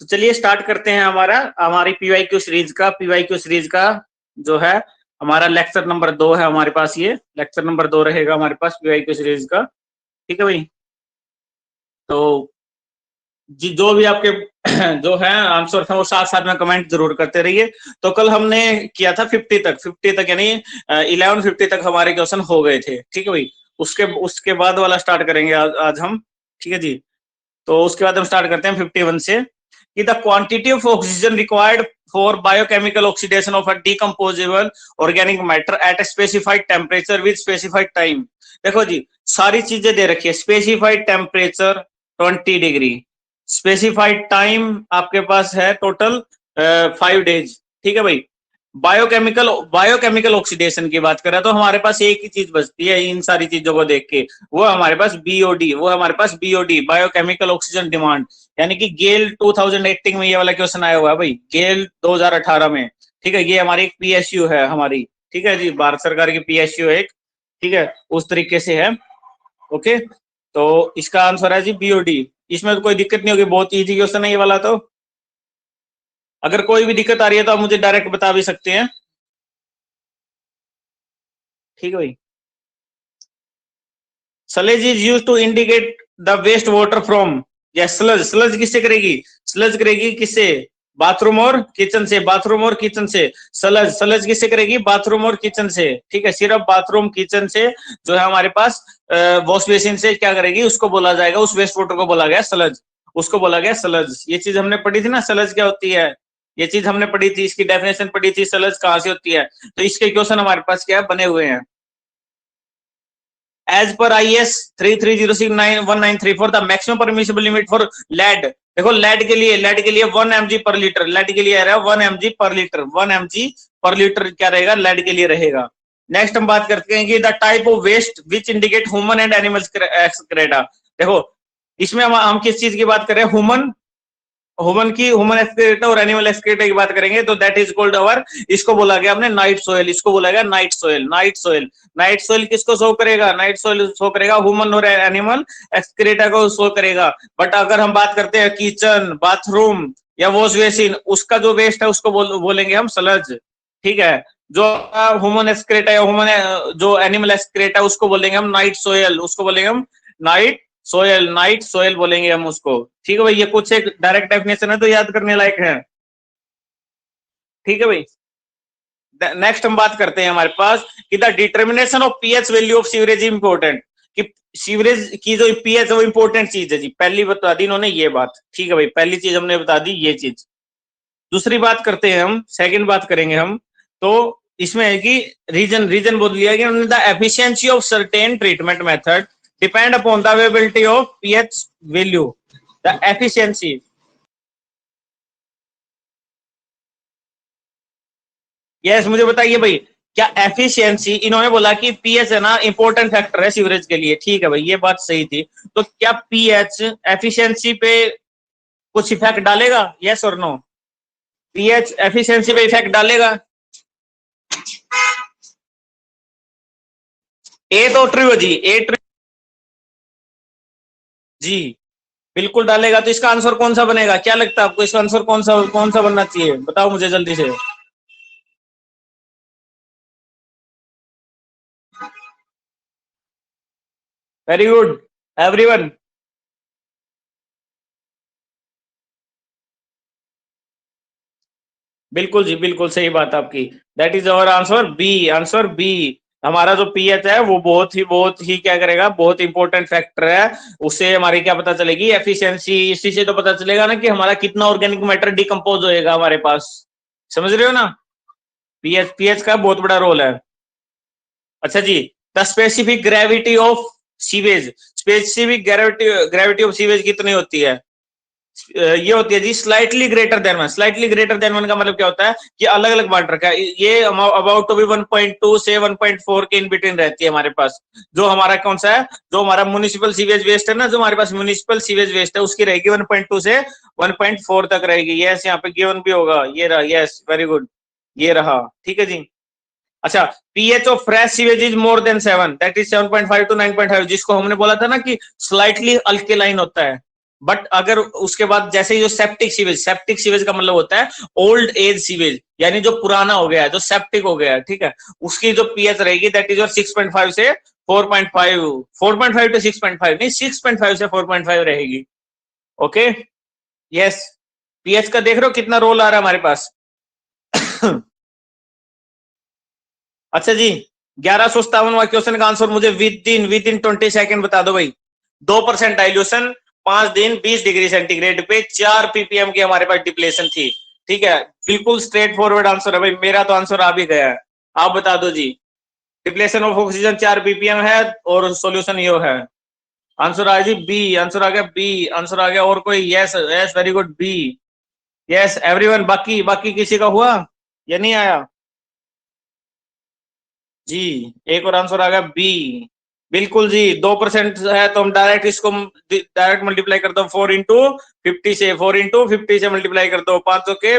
तो चलिए स्टार्ट करते हैं हमारी पीवाईक्यू सीरीज का जो है हमारा लेक्चर नंबर 2 है हमारे पास। ये लेक्चर नंबर 2 रहेगा हमारे पास पीवाईक्यू सीरीज का। ठीक है भाई। तो जी जो भी आपके जो है आंसर था वो साथ साथ में कमेंट जरूर करते रहिए। तो कल हमने किया था 50 तक यानी 1150 तक हमारे क्वेश्चन हो गए थे। ठीक है भाई। उसके उसके बाद वाला स्टार्ट करेंगे आज हम। ठीक है जी। तो उसके बाद हम स्टार्ट करते हैं 51 से कि the quantity of oxygen required for biochemical oxidation of a decomposable organic matter at a specified temperature with specified time. देखो जी सारी चीजें दे रखी है। Specified temperature 20 degree, specified time आपके पास है टोटल 5 डेज। ठीक है भाई। बायोकेमिकल ऑक्सीडेशन की बात करें तो हमारे पास एक ही चीज बचती है इन सारी चीजों को देख के, वो हमारे पास बीओडी बायोकेमिकल ऑक्सीजन डिमांड। यानी कि गेल 2018 में ये वाला क्वेश्चन आया हुआ है भाई, गेल 2018 में। ठीक है। ये हमारी एक पीएसयू है हमारी। ठीक है जी। भारत सरकार की पीएसयू एक। ठीक है। उस तरीके से है। ओके। तो इसका आंसर है जी बीओडी। इसमें तो कोई दिक्कत नहीं होगी, बहुत इजी क्वेश्चन है ये वाला। तो अगर कोई भी दिक्कत आ रही है तो आप मुझे डायरेक्ट बता भी सकते हैं। ठीक है भाई। Sludge is use to indicate the waste water from. या स्लज किससे करेगी? स्लज करेगी किससे? बाथरूम और किचन से। बाथरूम और किचन से स्लज किससे करेगी? बाथरूम और किचन से। ठीक है। सिर्फ बाथरूम किचन से जो है हमारे पास वॉश बेसिन से क्या करेगी उसको बोला जाएगा, उस वेस्ट वाटर को बोला गया स्लज। उसको बोला गया स्लज। ये चीज हमने पढ़ी थी ना, स्लज क्या होती है। ये चीज हमने पढ़ी थी, इसकी डेफिनेशन पढ़ी थी, स्लज कहां से होती है। तो इसके क्वेश्चन हमारे पास क्या बने हुए हैं। As per IS 33069193 the maximum permissible limit for lead. देखो लेड के लिए 1 mg पर लीटर। लेड के लिए आ रहा है 1 mg पर लीटर। 1 mg पर लीटर क्या रहेगा? लेड के लिए रहेगा। नेक्स्ट हम बात करते हैं कि the type of waste which indicate human and animals excreta. देखो इसमें हम किस चीज की बात कर रहे हैं? ह्यूमन एक्सक्रीटा और एनिमल एक्सक्रीटा की बात करेंगे तो दैट इज कॉल्ड अवर, इसको बोला गया हमने नाइट सोयल। इसको बोला गया नाइट सोयल। नाइट सोयल किसको शो करेगा? नाइट सोयल शो करेगा ह्यूमन और एनिमल एक्सक्रीटा को शो करेगा। बट अगर हम बात करते हैं किचन, बाथरूम या वॉश बेसिन, उसका जो वेस्ट है उसको बोलेंगे हम स्लज। ठीक है। जो ह्यूमन एक्सक्रीटा या जो एनिमल एक्सक्रीटा उसको बोलेंगे हम नाइट सोयल। उसको बोलेंगे हम नाइट सोयल बोलेंगे हम उसको। ठीक है भाई। ये कुछ एक डायरेक्ट डेफिनेशन है तो याद करने लायक है। ठीक है भाई। नेक्स्ट हम बात करते हैं हमारे पास कि the determination of pH value of sewerage important. कि सीवरेज की जो पीएच है वो इंपोर्टेंट चीज है जी। पहली बता दी इन्होंने ये बात। ठीक है भाई। पहली चीज हमने बता दी ये चीज। दूसरी बात करते हैं हम, सेकंड बात करेंगे हम। तो इसमें है कि रीजन बोल दिया गया the efficiency of certain treatment method depend upon the availability of pH value. The efficiency. Yes मुझे बताइए भाई, क्या एफिशिएंसी, इन्होंने बोला कि पीएच है ना इंपॉर्टेंट फैक्टर है सीवरेज के लिए। ठीक है भाई ये बात सही थी। तो क्या पीएच एफिशिएंसी पे कुछ इफेक्ट डालेगा? यस और नो? पीएच एफिशिएंसी पे इफेक्ट डालेगा? ए तो ट्रू है जी। ए ट्रू जी बिल्कुल डालेगा। तो इसका आंसर कौन सा बनेगा? क्या लगता है आपको इसका आंसर कौन सा बनना चाहिए? बताओ मुझे जल्दी से। Very good everyone. बिल्कुल जी बिल्कुल सही बात आपकी। That is our answer B. Answer B. हमारा जो पीएच है वो बहुत ही क्या करेगा, बहुत इंपॉर्टेंट फैक्टर है। उससे हमारी क्या पता चलेगी? एफिशिएंसी। इसी से तो पता चलेगा ना कि हमारा कितना ऑर्गेनिक मैटर डिकम्पोज होएगा हमारे पास। समझ रहे हो ना? पीएच का बहुत बड़ा रोल है। अच्छा जी। The specific gravity of sewage. Specific gravity of sewage कितनी होती है? ये होती है जी slightly greater than one. Slightly greater than one का मतलब क्या होता है कि अलग अलग वाटर का ये अबाउट टू बी 1.2 से 1.4 के इन बिटवीन रहती है हमारे पास। जो हमारा कौन सा है, जो हमारा म्युनिसिपल सीवेज वेस्ट है ना, जो हमारे पास म्युनिसिपल सीवेज वेस्ट है उसकी रहेगी 1.2 से 1.4 तक रहेगी। यस यहाँ पे गिवन भी होगा ये रहा। यस वेरी गुड ये रहा। ठीक है जी। अच्छा pH of fresh sewage is more than 7 that is 7.5 to 9.5, जिसको हमने बोला था ना कि स्लाइटली अल्केलाइन होता है। बट अगर उसके बाद जैसे ही जो सेप्टिक सीवेज का मतलब होता है ओल्ड एज सीवेज, यानी जो पुराना हो गया है, जो सेप्टिक हो गया है, ठीक है, उसकी जो पीएच रहेगी दैट इज योर 6.5 से 4.5, 4.5 टू 6.5 नहीं, 6.5 से 4.5 रहेगी। Okay, yes. पीएच का देख रहे हो कितना रोल आ रहा है हमारे पास। अच्छा जी, 1157वां क्वेश्चन का आंसर मुझे विद इन 20 सेकंड बता दो भाई। 2% डाइल्यूशन, 5 दिन 20 डिग्री सेंटीग्रेड पे 4 पीपीएम की हमारे पास डिप्लेशन थी। ठीक है, बिल्कुल स्ट्रेट फॉरवर्ड आंसर है भाई, मेरा तो आंसर आ भी गया है। आप बता दो जी। डिप्लेशन ऑफ ऑक्सीजन 4 पीपीएम है और सॉल्यूशन यो है। आंसर आ जी बी, आंसर आ गया बी, आंसर आ गया। और कोई? Yes yes, very good, B. Yes everyone, बाकी बाकी किसी का हुआ या नहीं आया जी? एक और आंसर आ गया बी, बिल्कुल जी। 2% है तो हम डायरेक्ट इसको डायरेक्ट मल्टीप्लाई कर दो 4 इंटू 50 से, 4 इंटू 50 से मल्टीप्लाई कर दो 500 के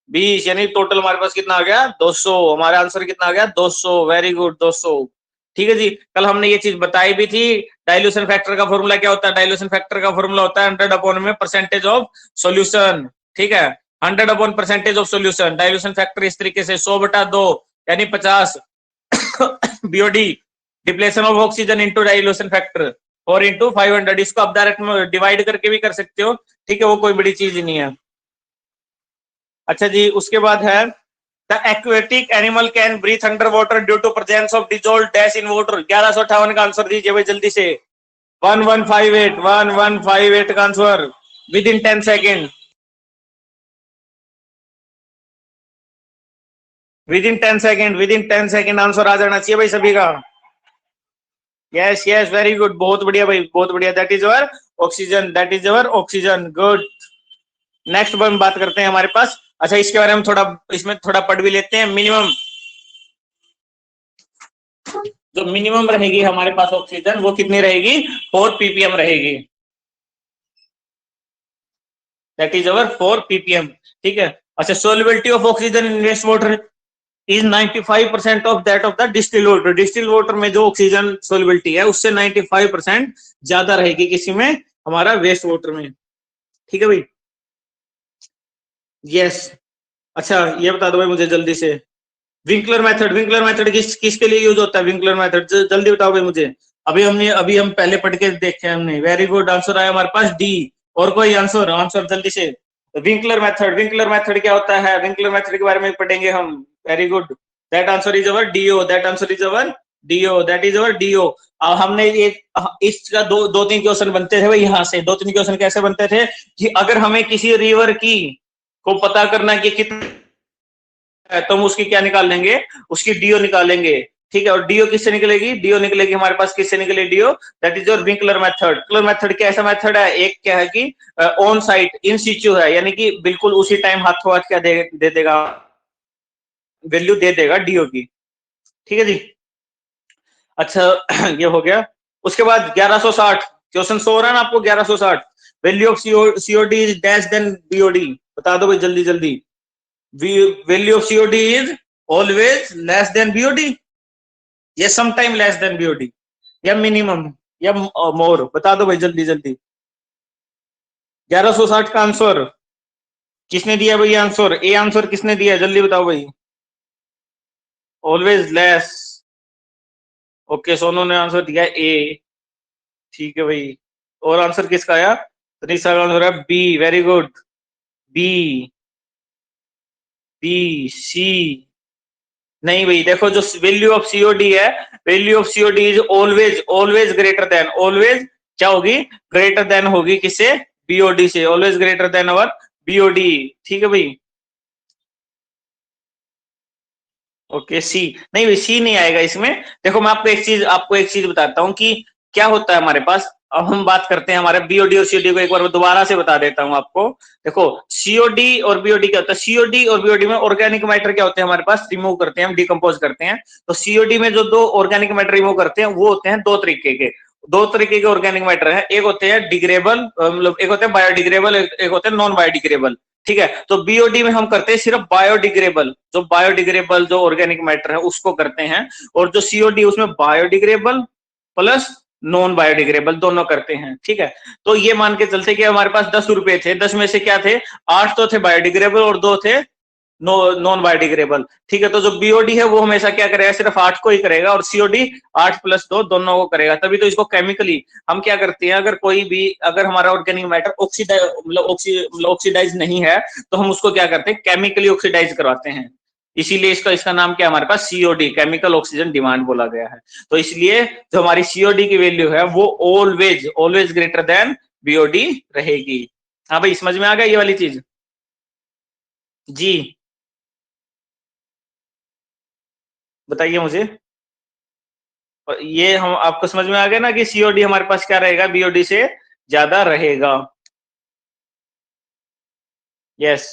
20, यानी टोटल हमारे पास कितना आ गया 200। हमारा आंसर कितना आ गया 200, वेरी गुड 200। ठीक है जी, कल हमने ये चीज बताई भी थी। डाइल्यूशन फैक्टर का फॉर्मूला क्या होता है? डाइल्यूशन फैक्टर का फॉर्मूला होता है 100 अपॉन में परसेंटेज ऑफ सॉल्यूशन। ठीक है, 100 upon percentage of solution. Dilution factor इस तरीके से 100/2 यानी 50 BOD depletion of oxygen into dilution factor और इनटू 500। इसको आप डायरेक्ट डिवाइड करके भी कर सकते हो, ठीक है, वो कोई बड़ी चीज नहीं है। अच्छा जी, उसके बाद है the aquatic animal can breathe under water due to presence of dissolve dash in water. 1158 का आंसर दीजिए भाई जल्दी से। 1158 का answer within 10 second, within 10 second, within 10 second answer आ जाना चाहिए भाई सभी का। यस यस, वेरी गुड, बहुत बढ़िया भाई, बहुत बढ़िया। That is your oxygen, that is your oxygen, good. Next हम बात करते हैं हमारे पास। अच्छा, इसके बारे में थोड़ा, इसमें थोड़ा पढ़ भी लेते हैं। मिनिमम, जो मिनिमम रहेगी हमारे पास ऑक्सीजन वो कितनी रहेगी? 4 पीपीएम रहेगी। That is our 4 ppm. ठीक है। अच्छा, solubility of oxygen in waste water is 95% of that of the distil water. Distil water में जो ऑक्सीजन सोल्युबिलिटी है उससे 95% ज्यादा रहेगी किसी में? हमारा वेस्ट वाटर में। ठीक है भाई, यस। अच्छा, ये बता दो भाई मुझे जल्दी से, विंकलर मेथड, विंकलर मेथड किसके लिए यूज होता है? विंकलर मेथड जल्दी बताओ भाई मुझे। अभी हम पहले पढ़ के देखे हमने। वेरी गुड, आंसर आया हमारे पास डी। और कोई आंसर? आंसर जल्दी से। विंकलर मेथड, विंकलर मेथड क्या होता है? विंकलर मेथड के बारे में पढ़ेंगे हम। Very good, that answer is our DO, that answer is our DO, that is our DO. हमने ये इसका दो तीन क्वेश्चन बनते थे भाई यहाँ से। 2-3 क्वेश्चन कैसे बनते थे कि अगर हमें किसी रिवर की को पता करना कि कितना है तो हम उसकी क्या निकाल लेंगे? उसकी डीओ निकालेंगे। ठीक है, और डीओ किससे निकलेगी? डीओ निकलेगी हमारे पास किससे निकलेगी DO? That is your Winkler method. Winkler method क्या ऐसा मेथड है? एक क्या है कि ऑन साइट इन सिचु है, यानी कि बिल्कुल उसी टाइम हाथों हाथ क्या दे देगा, वैल्यू दे देगा डीओ की। ठीक है जी। अच्छा, ये हो गया। उसके बाद 1160 क्वेश्चन 100 हो रहा है ना आपको? 1160, value of COD is dash than BOD. बता दो भाई जल्दी जल्दी। Value of COD is always less than BOD, या समटाइम लेस देन बीओडी, या मिनिमम, या मोर? बता दो भाई जल्दी जल्दी। 1160 का आंसर किसने दिया भाई? आंसर ए, आंसर किसने दिया? जल्दी बताओ भाई। Always less. ओके, सोनू ने आंसर दिया ए। ठीक है भाई, और आंसर किसका आया? तनीषा का आंसर है B, very good, B, B, C. नहीं भाई, देखो जो वैल्यू ऑफ सीओडी है, value of COD is always, always greater than, always क्या होगी? ग्रेटर देन होगी किससे? बीओडी से, always greater than our BOD. ठीक है भाई, ओके सी। नहीं भाई, सी नहीं आएगा इसमें। देखो मैं आपको एक चीज बताता हूँ कि क्या होता है हमारे पास। अब हम बात करते हैं हमारे बीओडी और सीओडी को, एक बार दोबारा से बता देता हूँ आपको। देखो, सीओडी और बीओडी क्या होता है? सीओडी और बीओडी में ऑर्गेनिक मैटर क्या होते हैं हमारे पास? रिमूव करते हैं हम, डिकम्पोज करते हैं। तो सीओडी में जो 2 ऑर्गेनिक मैटर रिमूव करते हैं वो होते हैं 2 तरीके के। 2 तरीके के ऑर्गेनिक मैटर है, एक होते हैं डिग्रेबल, मतलब एक होते हैं बायोडिग्रेबल, एक होते हैं नॉन बायोडिग्रेबल। ठीक है, तो बीओडी में हम करते हैं सिर्फ बायोडिग्रेबल, जो बायोडिग्रेबल जो ऑर्गेनिक मैटर है उसको करते हैं। और जो सीओडी उसमें बायोडिग्रेबल प्लस नॉन बायोडिग्रेडेबल, दोनों करते हैं, ठीक है। तो ये मान के चलते कि हमारे पास 10 रुपए थे, 10 में से क्या थे, 8 तो थे बायोडिग्रेडेबल और 2 थे नॉन बायोडिग्रेडेबल, ठीक है। तो जो बीओडी है वो हमेशा क्या करेगा, सिर्फ 8 को ही करेगा, और सीओडी 8+2 दोनों को करेगा। तभी तो इसको केमिकली हम क्या करते हैं, अगर कोई भी, अगर हमारा ऑर्गेनिक मैटर ऑक्सीडाइज नहीं है, तो हम उसको क्या करते हैं, केमिकली ऑक्सीडाइज करवाते हैं। इसीलिए इसका नाम क्या हमारे पास, सीओडी, केमिकल ऑक्सीजन डिमांड बोला गया है। तो इसलिए जो हमारी सीओडी की वैल्यू है वो always always greater then BOD रहेगी। हाँ भाई, समझ में आ गया ये वाली चीज जी? बताइए मुझे। और ये हम आपको समझ में आ गया ना कि सीओडी हमारे पास क्या रहेगा, बीओडी से ज्यादा रहेगा। यस।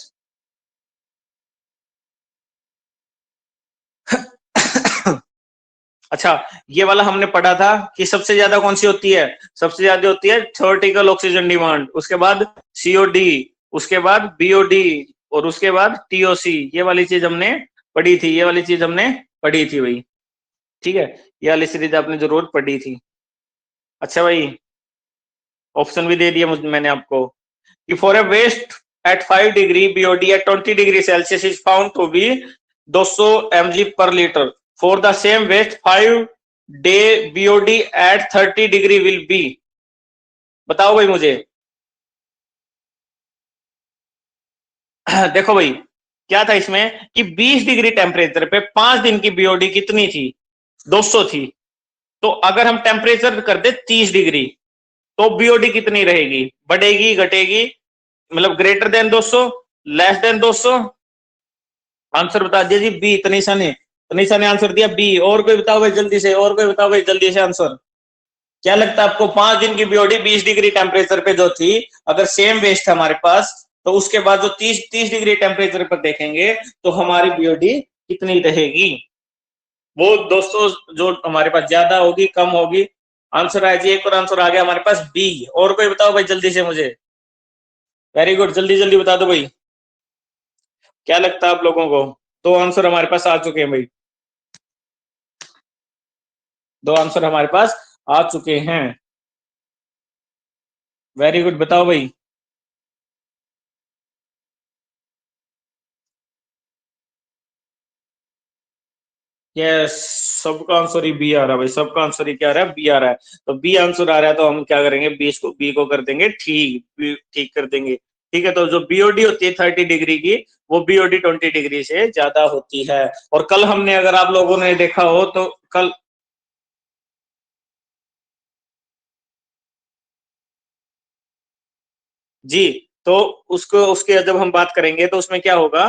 अच्छा, ये वाला हमने पढ़ा था कि सबसे ज्यादा कौन सी होती है, सबसे ज्यादा होती है थ्योरेटिकल ऑक्सीजन डिमांड, उसके बाद सीओडी, उसके बाद बीओडी, और उसके बाद टीओसी। ये वाली चीज हमने पढ़ी थी, ये वाली चीज हमने पढ़ी थी भाई, ठीक है। ये वाली सीरीज आपने जरूर पढ़ी थी। अच्छा भाई, ऑप्शन भी दे दिया मैंने आपको कि for a waste at 5 degree BOD at 20 degree Celsius is found to be 200 mg पर litre. For the same waste 5 day BOD at 30 degree will be. बताओ भाई मुझे। देखो भाई, क्या था इसमें कि 20 डिग्री टेम्परेचर पे 5 दिन की बीओडी कितनी थी, 200 थी। तो अगर हम टेम्परेचर कर दे 30 डिग्री, तो बीओडी कितनी रहेगी, बढ़ेगी घटेगी, मतलब greater than 200, less than 200? Answer बता दीजिए बी। तनीषा ने आंसर दिया बी। और कोई बताओ भाई जल्दी से, और कोई बताओ भाई जल्दी से आंसर। क्या लगता है आपको, 5 दिन की बीओडी 20 डिग्री टेम्परेचर पे जो थी, अगर सेम वेस्ट है हमारे पास, तो उसके बाद जो 30 डिग्री टेम्परेचर पर देखेंगे तो हमारी बीओडी कितनी रहेगी? वो दोस्तों जो हमारे पास ज्यादा होगी कम होगी? आंसर आया जी, एक और आंसर आ गया हमारे पास बी। और कोई बताओ भाई जल्दी से मुझे। वेरी गुड, जल्दी जल्दी बता दो भाई, क्या लगता है आप लोगों को? 2 आंसर हमारे पास आ चुके हैं भाई, 2 आंसर हमारे पास आ चुके हैं। वेरी गुड, बताओ भाई। यस, सबका आंसर ही बी आ रहा है भाई, सबका आंसर ही क्या आ रहा है, बी आ रहा है। तो बी आंसर आ रहा है, तो हम क्या करेंगे, बी को कर देंगे ठीक, ठीक कर देंगे, ठीक है। तो जो बीओडी होती है 30 डिग्री की, वो बीओडी 20 डिग्री से ज्यादा होती है। और कल हमने, अगर आप लोगों ने देखा हो तो कल, जी, तो उसको उसके जब हम बात करेंगे तो उसमें क्या होगा,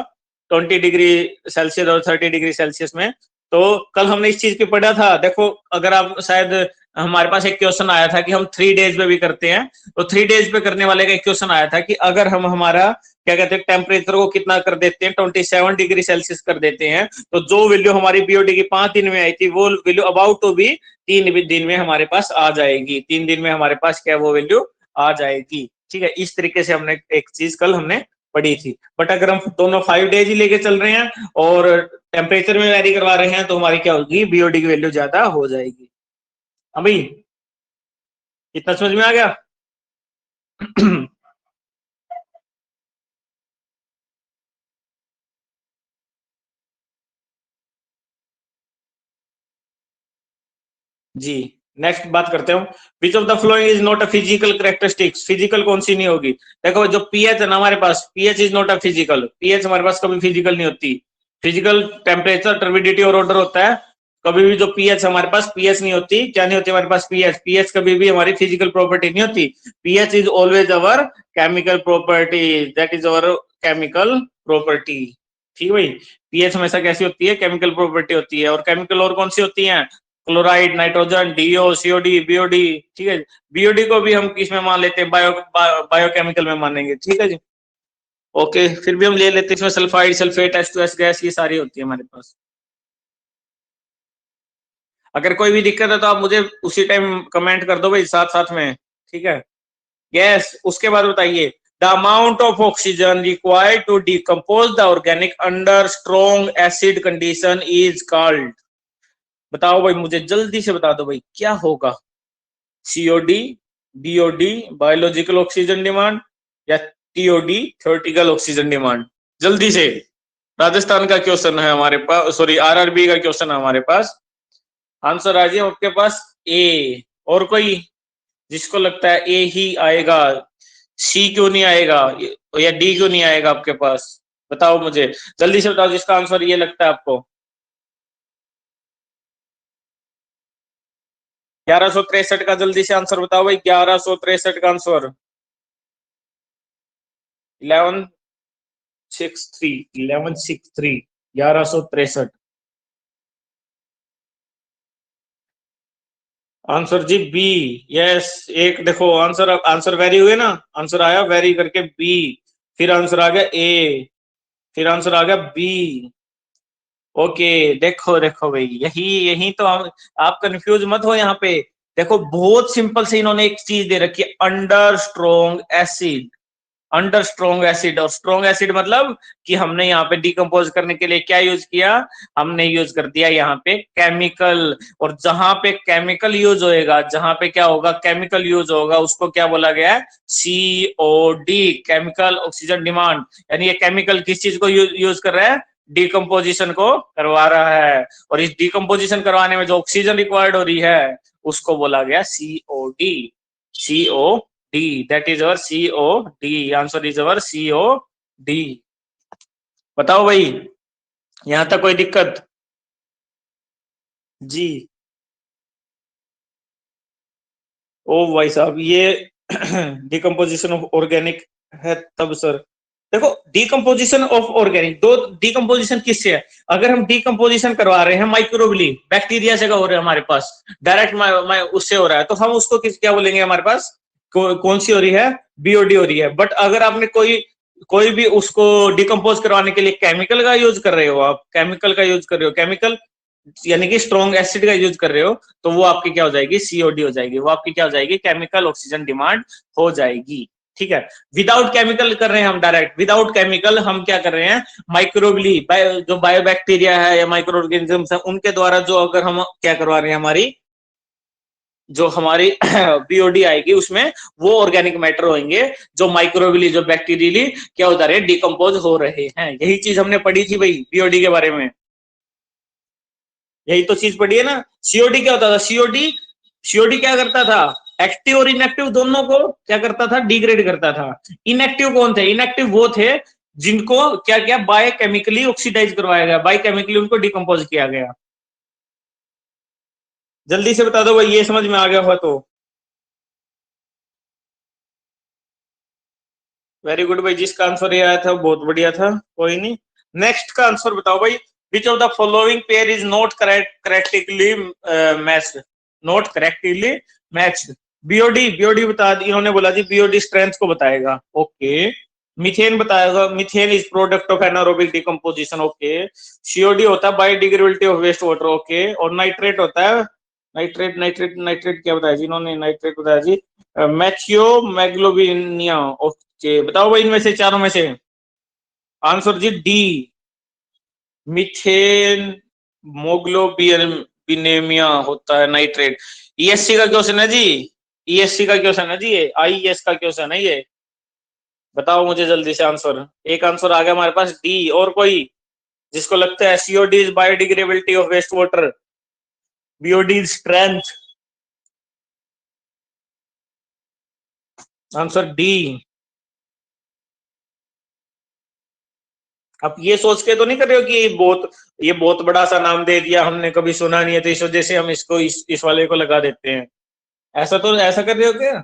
20 डिग्री सेल्सियस और 30 डिग्री सेल्सियस में। तो कल हमने इस चीज की पढ़ा था, देखो अगर आप शायद, हमारे पास एक क्वेश्चन आया था कि हम 3 डेज पे भी करते हैं, तो 3 डेज पे करने वाले का एक क्वेश्चन आया था कि अगर हम हमारा क्या कहते हैं टेम्परेचर को कितना कर देते हैं, 27 डिग्री सेल्सियस कर देते हैं, तो जो वैल्यू हमारी बीओडी की 5 दिन में आई थी, वो वैल्यू अबाउट टू भी 3 दिन में हमारे पास आ जाएगी, 3 दिन में हमारे पास क्या वो वैल्यू आ जाएगी, ठीक है। इस तरीके से हमने एक चीज कल हमने पढ़ी थी। बट अगर हम दोनों 5 डेज ही लेके चल रहे हैं और टेम्परेचर में वेरी करवा रहे हैं, तो हमारी क्या होगी, बीओडी की वैल्यू ज्यादा हो जाएगी। हाँ भाई, इतना समझ में आ गया? जी, नेक्स्ट बात करते हैं। विच of the following is not a physical characteristics, physical कौन सी नहीं होगी? देखो जो पीएच है ना हमारे पास, pH is not a physical, pH हमारे पास कभी फिजिकल नहीं होती। फिजिकल टेम्परेचर, टर्बिडिटी और ऑर्डर होता है, कभी भी जो पीएच हमारे पास पीएच नहीं होती। क्या नहीं होती हमारे पास, पीएच, पीएच कभी भी हमारी फिजिकल प्रॉपर्टी नहीं होती। PH is always our chemical property, that is our chemical property, ठीक है भाई। पीएच हमेशा कैसी होती है, केमिकल प्रॉपर्टी होती है। और केमिकल और कौन सी होती है, chloride, nitrogen, DO, COD, BOD, ठीक है। बीओडी को भी हम किस में मान लेते हैं, बायोकेमिकल में मानेंगे, ठीक है जी। ओके, फिर भी हम ले लेते हैं इसमें सल्फाइड, सल्फेट, H2S गैस, ये सारी होती है हमारे पास। अगर कोई भी दिक्कत है तो आप मुझे उसी टाइम कमेंट कर दो भाई, साथ साथ में, ठीक है। गैस, उसके बाद बताइए, the amount of oxygen required to decompose the organic under strong acid condition is called. बताओ भाई मुझे, जल्दी से बता दो भाई क्या होगा। COD, BOD biological oxygen demand, या टीओडी थ्योरेटिकल ऑक्सीजन डिमांड? जल्दी से, राजस्थान का क्वेश्चन है हमारे पास, सॉरी आरआरबी का क्वेश्चन है हमारे पास। आंसर आ जाए आपके पास ए। और कोई जिसको लगता है ए ही आएगा? सी क्यों नहीं आएगा या डी क्यों नहीं आएगा आपके पास? बताओ मुझे, जल्दी से बताओ जिसका आंसर ये लगता है आपको। 1163 का जल्दी से आंसर बताओ भाई, 1163 का आंसर। 1163, 1163, 1163 आंसर जी बी। यस, एक देखो आंसर, आंसर वेरी हुए ना, आंसर आया वेरी करके बी, फिर आंसर आ गया ए, फिर आंसर आ गया बी। ओके, देखो देखो भाई, यही यही तो हम, आप कंफ्यूज मत हो यहाँ पे। देखो बहुत सिंपल से इन्होंने एक चीज दे रखी है, under strong acid. Under strong acid, और स्ट्रोंग एसिड मतलब कि हमने यहाँ पे डिकम्पोज करने के लिए क्या यूज किया? हमने यूज कर दिया यहाँ पे केमिकल। और जहां पे केमिकल यूज होएगा, जहां पे क्या होगा, केमिकल यूज होगा, उसको क्या बोला गया है? COD, chemical oxygen demand. यानी ये केमिकल किस चीज को यूज कर रहा है? डिकम्पोजिशन को करवा रहा है। और इस डिकम्पोजिशन करवाने में जो ऑक्सीजन रिक्वायर्ड हो रही है, उसको बोला गया COD. CO D, that is our COD, answer is our COD। बताओ भाई, यहां तक कोई दिक्कत? जी, ओ भाई साहब, ये डिकम्पोजिशन ऑफ ऑर्गेनिक है तब सर। देखो डिकम्पोजिशन ऑफ ऑर्गेनिक, दो डिकम्पोजिशन किससे है? अगर हम डिकम्पोजिशन करवा रहे हैं माइक्रोबली, बैक्टीरिया से हो रहा है हमारे पास, डायरेक्ट उससे हो रहा है, तो हम उसको क्या बोलेंगे? हमारे पास कौन सी हो रही है? बीओडी हो रही है। बट अगर आपने कोई कोई भी उसको डिकम्पोज करवाने के लिए केमिकल का यूज कर रहे हो, आप केमिकल का यूज कर रहे हो, केमिकल यानी कि स्ट्रॉन्ग एसिड का यूज कर रहे हो, तो वो आपकी क्या हो जाएगी? सीओडी हो जाएगी। वो आपकी क्या हो जाएगी? केमिकल ऑक्सीजन डिमांड हो जाएगी। ठीक है, विदाउट केमिकल कर रहे हैं हम, डायरेक्ट विदाउट केमिकल हम क्या कर रहे हैं? माइक्रोबली, जो बायोबैक्टीरिया है या माइक्रो ऑर्गेनिजम्स है, उनके द्वारा जो अगर हम क्या करवा रहे हैं, हमारी जो हमारी बीओडी आएगी, उसमें वो ऑर्गेनिक मैटर होंगे जो माइक्रोबियली, जो बैक्टीरियली क्या होता रहे? डिकम्पोज हो रहे हैं। यही चीज हमने पढ़ी थी भाई बीओडी के बारे में, यही तो चीज पढ़ी है ना। सीओडी क्या होता था? सीओडी सीओडी क्या करता था? एक्टिव और इनएक्टिव दोनों को क्या करता था? डिग्रेड करता था। इनएक्टिव कौन थे? इनएक्टिव वो थे जिनको क्या किया? बायोकेमिकली ऑक्सीडाइज करवाया गया, बायोकेमिकली उनको डिकम्पोज किया गया। जल्दी से बता दो भाई, ये समझ में आ गया हुआ तो। वेरी गुड भाई, जिसका आंसर ये आया था बहुत बढ़िया था, कोई नहीं। नेक्स्ट का आंसर बताओ भाई, which of the following pair is not correctly matched? Not correctly matched. BOD, BOD बता दी इन्होंने, बोला जी बीओडी स्ट्रेंथ को बताएगा। ओके, मीथेन बताएगा, methane is product of anaerobic decomposition. Okay, COD होता है biodegradability of waste water. Okay, और नाइट्रेट होता है, नाइट्रेट नाइट्रेट नाइट्रेट क्या बताया जी इन्होंने? नाइट्रेट बताया जी मैथियो मैग्लोबिनिया। ओके, बताओ भाई इनमें से, चारों में से आंसर जी डी, मीथेन मोग्लोबिनेमिया होता है नाइट्रेट। ईएससी का क्वेश्चन है जी, ईएससी का क्वेश्चन है जी, ये आईएएस का क्वेश्चन है ये। बताओ मुझे जल्दी से आंसर। एक आंसर आ गया हमारे पास डी, और कोई जिसको लगता है? COD is biodegradability of waste water, BOD strength, answer D. आप ये सोच के तो नहीं कर रहे हो कि ये बहुत बड़ा सा नाम दे दिया, हमने कभी सुना नहीं है, तो इस वजह से हम इसको इस वाले को लगा देते हैं? ऐसा तो ऐसा कर रहे हो क्या?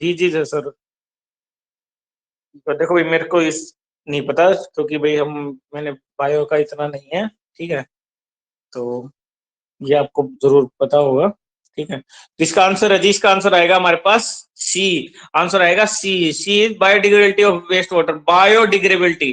जी जी सर। देखो भाई, मेरे को इस नहीं पता, क्योंकि भाई हम, मैंने बायो का इतना नहीं है, ठीक है, तो ये आपको जरूर पता होगा। ठीक है, तो इसका आंसर है जी, इसका आंसर आएगा हमारे पास सी। आंसर आएगा C. C is biodegradability of waste water, biodegradability,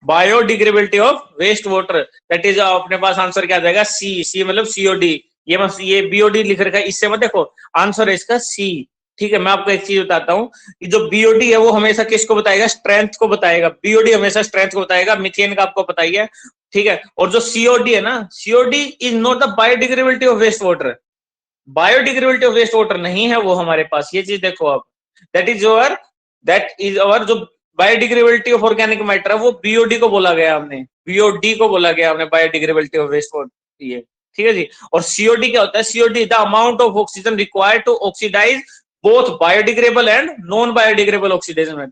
biodegradability of waste water, that is अपने पास आंसर क्या आ जाएगा? सी। सी मतलब सीओडी। ये बीओडी लिख रखा है, इससे मत देखो, आंसर है इसका सी। ठीक है, मैं आपको एक चीज बताता हूँ, जो बीओडी है वो हमेशा किसको बताएगा, स्ट्रेंथ को बताएगा, बीओडी हमेशा स्ट्रेंथ को बताएगा, मीथेन का आपको पता ही है, ठीक है। और जो सीओडी है ना, COD is not the biodegradability of waste water, biodegradability of waste water नहीं है वो हमारे पास, ये चीज देखो आप, दैट इज अवर जो बायोडिग्रेडेबिलिटी ऑफ ऑर्गेनिक मैटर है वो बीओडी को बोला गया हमने, बीओडी को बोला गया हमने, बायोडिग्रेडेबिलिटी ऑफ वेस्ट वाटर, ये ठीक है जी। और सीओडी क्या होता है, COD the amount of oxygen required to oxidise both biodegradable and non biodegradable oxidation.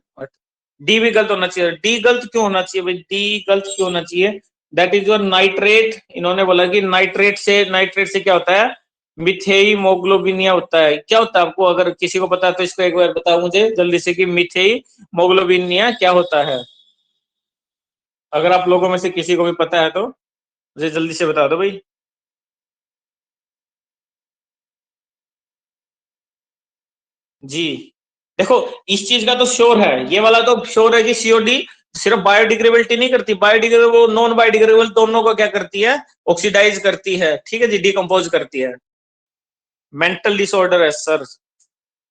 D भी गलत होना चाहिए, डी गलत क्यों होना चाहिए भाई, डी गलत क्यों होना चाहिए, दैट इज योर नाइट्रेट, इन्होंने बोला कि नाइट्रेट से क्या होता है, मिथेइमोग्लोबिनिया होता है, क्या होता है आपको अगर किसी को पता है तो इसको एक बार बताओ मुझे जल्दी से कि मिथेइमोग्लोबिनिया क्या होता है, अगर आप लोगों में से किसी को भी पता है तो मुझे जल्दी से बता दो भाई। जी देखो, इस चीज का तो श्योर है, ये वाला तो श्योर है कि सीओडी सिर्फ बायोडिग्रेडेबिलिटी नहीं करती, बायोडिग्रेडेबल नॉन बायोडिग्रेडेबल दोनों को क्या करती है, ऑक्सीडाइज करती है, ठीक है जी, डिकम्पोज करती है। मेंटल डिसऑर्डर है सर,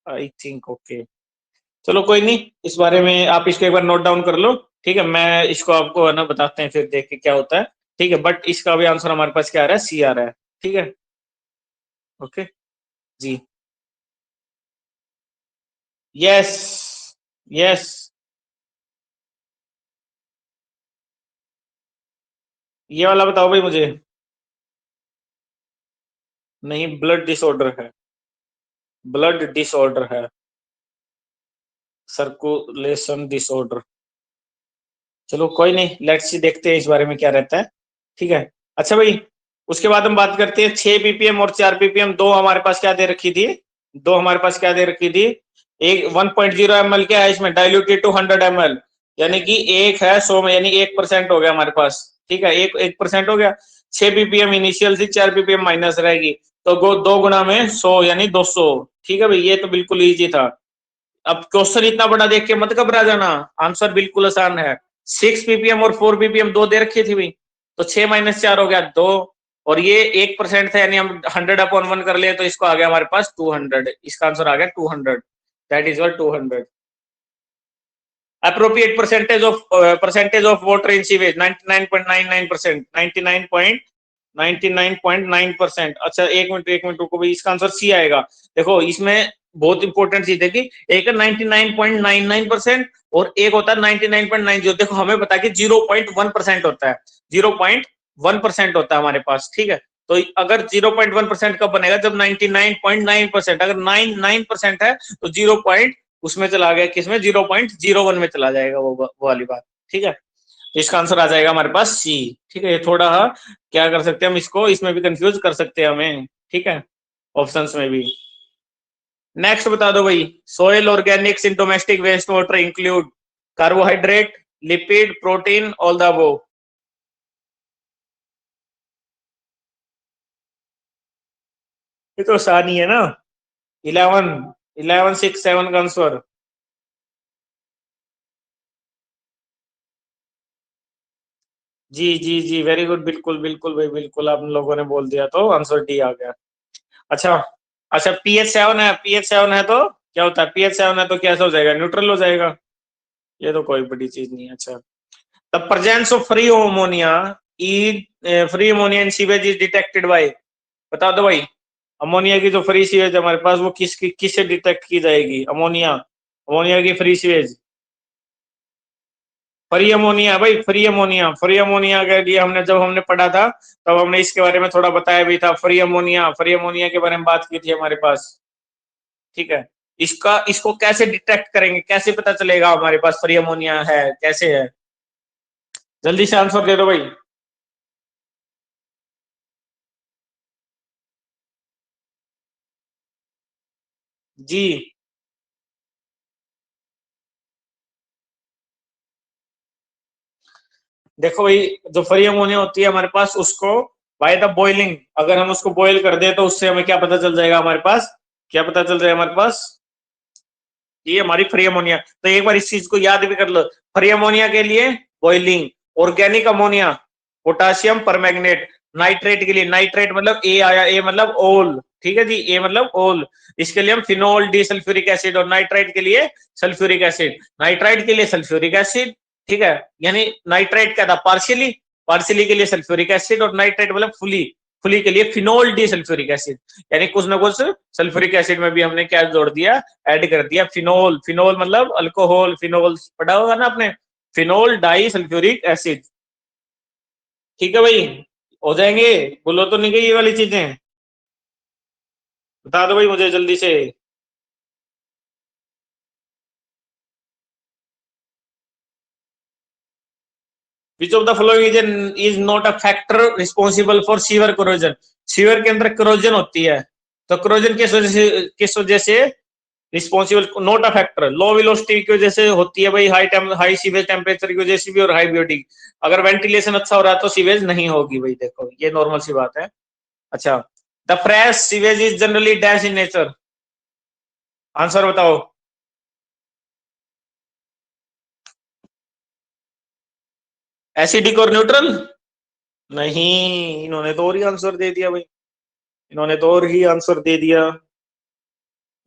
आई थिंक, ओके चलो कोई नहीं, इस बारे में आप इसको एक बार नोट डाउन कर लो, ठीक है, मैं इसको आपको है ना बताते हैं फिर देख के क्या होता है, ठीक है, बट इसका भी आंसर हमारे पास क्या आ रहा है, सी आ रहा है, ठीक है, ओके जी, यस यस, ये वाला बताओ भाई मुझे, नहीं ब्लड डिसऑर्डर है, ब्लड डिसऑर्डर है, सर्कुलेशन डिसऑर्डर, चलो कोई नहीं, लेट्स सी, देखते हैं इस बारे में क्या रहता है, ठीक है। अच्छा भाई, उसके बाद हम बात करते हैं 6 पीपीएम और 4 पीपीएम, दो हमारे पास क्या दे रखी थी, दो हमारे पास क्या दे रखी थी, एक 1.0 ml क्या है इसमें, डाइल्यूटेड टू 100 ml, यानी कि एक है 100 में, यानी 1% हो गया हमारे पास, ठीक है, 1% हो गया, 6 पीपीएम इनिशियल थी, 4 पीपीएम माइनस रहेगी, तो दो गुना में 100 यानी 200, ठीक है भाई, ये तो बिल्कुल ईजी था। अब क्वेश्चन इतना बड़ा देख के मत घबरा जाना, आंसर बिल्कुल आसान है, 6 पीपीएम और 4 पीपीएम दो दे रखी थी भाई, तो 6 माइनस 4 हो गया 2, और ये 1% था, यानी हम 100/1 कर लिए तो इसको आ गया हमारे पास 200, इसका आंसर आ गया 200, that is your 200। Appropriate percentage of water in sewage 99.99%, 99.99%। अच्छा एक मिनट रुको भाई, इसका आंसर सी आएगा। देखो इसमें बहुत इंपॉर्टेंट चीज है कि एक है 99.99% और एक होता है 99.90। देखो हमें पता है कि 0.1% होता है, 0.1% होता है हमारे पास, ठीक है। तो अगर 0.1% कब बनेगा, जब 99.9%, अगर 99% है तो 0 उसमें चला गया, किसमें 0.01 में चला जाएगा वो वाली बात, ठीक है। इसका आंसर आ जाएगा हमारे पास सी, ठीक है। ये थोड़ा क्या कर सकते हैं हम, इसको इसमें भी कंफ्यूज कर सकते हैं हमें, ठीक है, ऑप्शंस में भी। नेक्स्ट बता दो भाई, soil organics in domestic waste water include carbohydrate, lipid, protein, all the above. ये तो आसान ही है ना, 11 11 6 7 का आंसर। जी जी जी, वेरी गुड, बिल्कुल बिल्कुल भाई, बिल्कुल आप लोगों ने बोल दिया तो आंसर डी आ गया। अच्छा अच्छा, pH 7 है, pH 7 है तो क्या होता है, pH 7 है तो कैसा हो जाएगा, न्यूट्रल हो जाएगा, ये तो कोई बड़ी चीज नहीं है। अच्छा, the presence of free ammonia in sewage is detected by, बता दो भाई, अमोनिया की जो फ्री सीवेज है हमारे पास वो किससे डिटेक्ट की जाएगी, अमोनिया, अमोनिया की फ्री सीवेज, फ्री अमोनिया भाई, फ्री अमोनिया के लिए हमने जब हमने पढ़ा था तब हमने इसके बारे में थोड़ा बताया भी था, फ्री अमोनिया के बारे में बात की थी हमारे पास, ठीक है। इसको कैसे डिटेक्ट करेंगे, कैसे पता चलेगा हमारे पास फ्री अमोनिया है, कैसे है, जल्दी से आंसर दे दो भाई। जी देखो भाई, जो फ्री अमोनिया होती है हमारे पास, उसको बाय द बॉइलिंग, अगर हम उसको बॉयल कर दे तो उससे हमें क्या पता चल जाएगा हमारे पास, क्या पता चल जाएगा हमारे पास, ये हमारी फ्री अमोनिया। तो एक बार इस चीज को याद भी कर लो, फ्री अमोनिया के लिए boiling, organic ammonia potassium permanganate, nitrate के लिए नाइट्रेट मतलब ए आया, ए मतलब ओल, ठीक है जी, ए मतलब ओल। इसके लिए हम फिनोल डी सल्फ्यूरिक एसिड, और नाइट्राइट के लिए सल्फ्यूरिक एसिड, नाइट्राइट के लिए सल्फ्यूरिक एसिड, ठीक है। यानी नाइट्राइट क्या था, पार्शियली, पार्शियली के लिए सल्फ्यूरिक एसिड, और नाइट्राइट मतलब फुली, फुली के लिए फिनोल डी सल्फ्यूरिक एसिड। यानी कुछ ना कुछ सल्फ्यूरिक एसिड में भी हमने क्या जोड़ दिया, ऐड कर दिया, फिनोल। फिनोल मतलब अल्कोहल, फिनोल पढ़ा होगा ना आपने, फिनोल डाई सल्फ्यूरिक एसिड। ठीक है भाई, हो जाएंगे, बोलो तो नहीं गई ये वाली चीजें, बता दो भाई मुझे जल्दी से। विच of the following is not a factor responsible for sewer corrosion. Sewer के अंदर कोरोजन होती है, तो कोरोजन किस वजह से responsible, not a factor, low velocity की वजह से होती है भाई, हाई सीवेज टेम्परेचर की वजह से भी, और हाई बीओडी। अगर वेंटिलेशन अच्छा हो रहा है तो सीवेज नहीं होगी भाई, देखो ये नॉर्मल सी बात है। अच्छा, the fresh sewage is generally dash in nature, answer बताओ। एसिडिक और न्यूट्रल, नहीं, इन्होंने तो और ही आंसर दे दिया भाई, इन्होंने तो और ही आंसर दे दिया।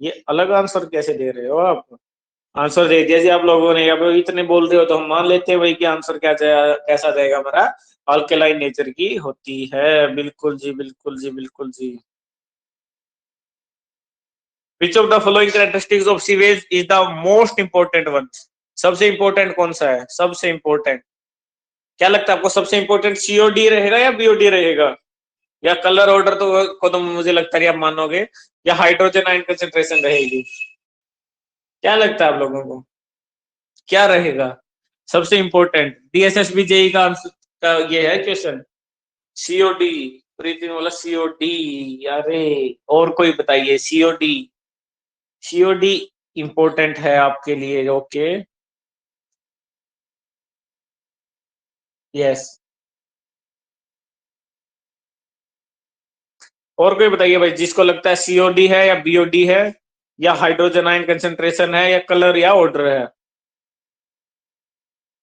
ये अलग आंसर कैसे दे रहे हो आप, आंसर दे दिया जी आप लोगों ने, अब इतने बोल रहे हो तो हम मान लेते हैं भाई कि आंसर कैसा जाएगा हमारा, अल्केलाइन नेचर की होती है। बिल्कुल जी, बिल्कुल जी, बिल्कुल जी। Which of the following characteristics of sewage is the most important one. सबसे इंपोर्टेंट कौन सा है, सबसे इंपोर्टेंट, क्या लगता है आपको सबसे इंपोर्टेंट, सीओडी रहेगा या बीओडी रहेगा, या कलर ऑर्डर तो मुझे लगता है आप मानोगे, या हाइड्रोजन आयन कंसेंट्रेशन रहेगी, क्या लगता है आप लोगों को, क्या रहेगा सबसे इंपोर्टेंट। डीएसएसबी जेई का आंसर का ये है क्वेश्चन, सीओडी। प्रीति बोला सीओडी, अरे और कोई बताइए, सीओडी, सीओडी इंपोर्टेंट है आपके लिए, ओके, यस। और कोई बताइए भाई, जिसको लगता है सीओडी है या बीओडी है, या हाइड्रोजन आयन कंसेंट्रेशन है, या कलर या ऑर्डर है,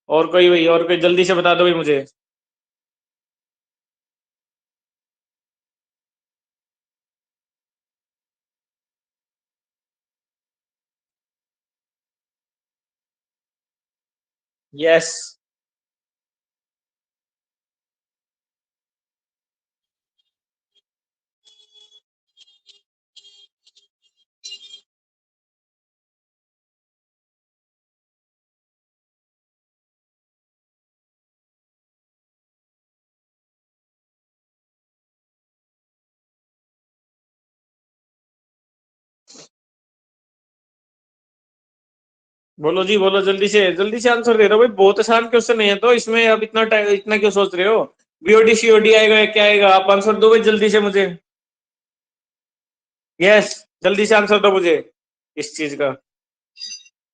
और कोई भाई, और कोई जल्दी से बता दो भाई मुझे। यस, बोलो जी, बोलो जल्दी से आंसर दे रहे हो भाई, बहुत आसान क्वेश्चन है तो इसमें अब इतना टाइम, इतना क्यों सोच रहे हो। बीओडी सीओडी आएगा या क्या आएगा, आप आंसर दो भाई जल्दी से मुझे। यस, जल्दी से आंसर दो मुझे इस चीज का।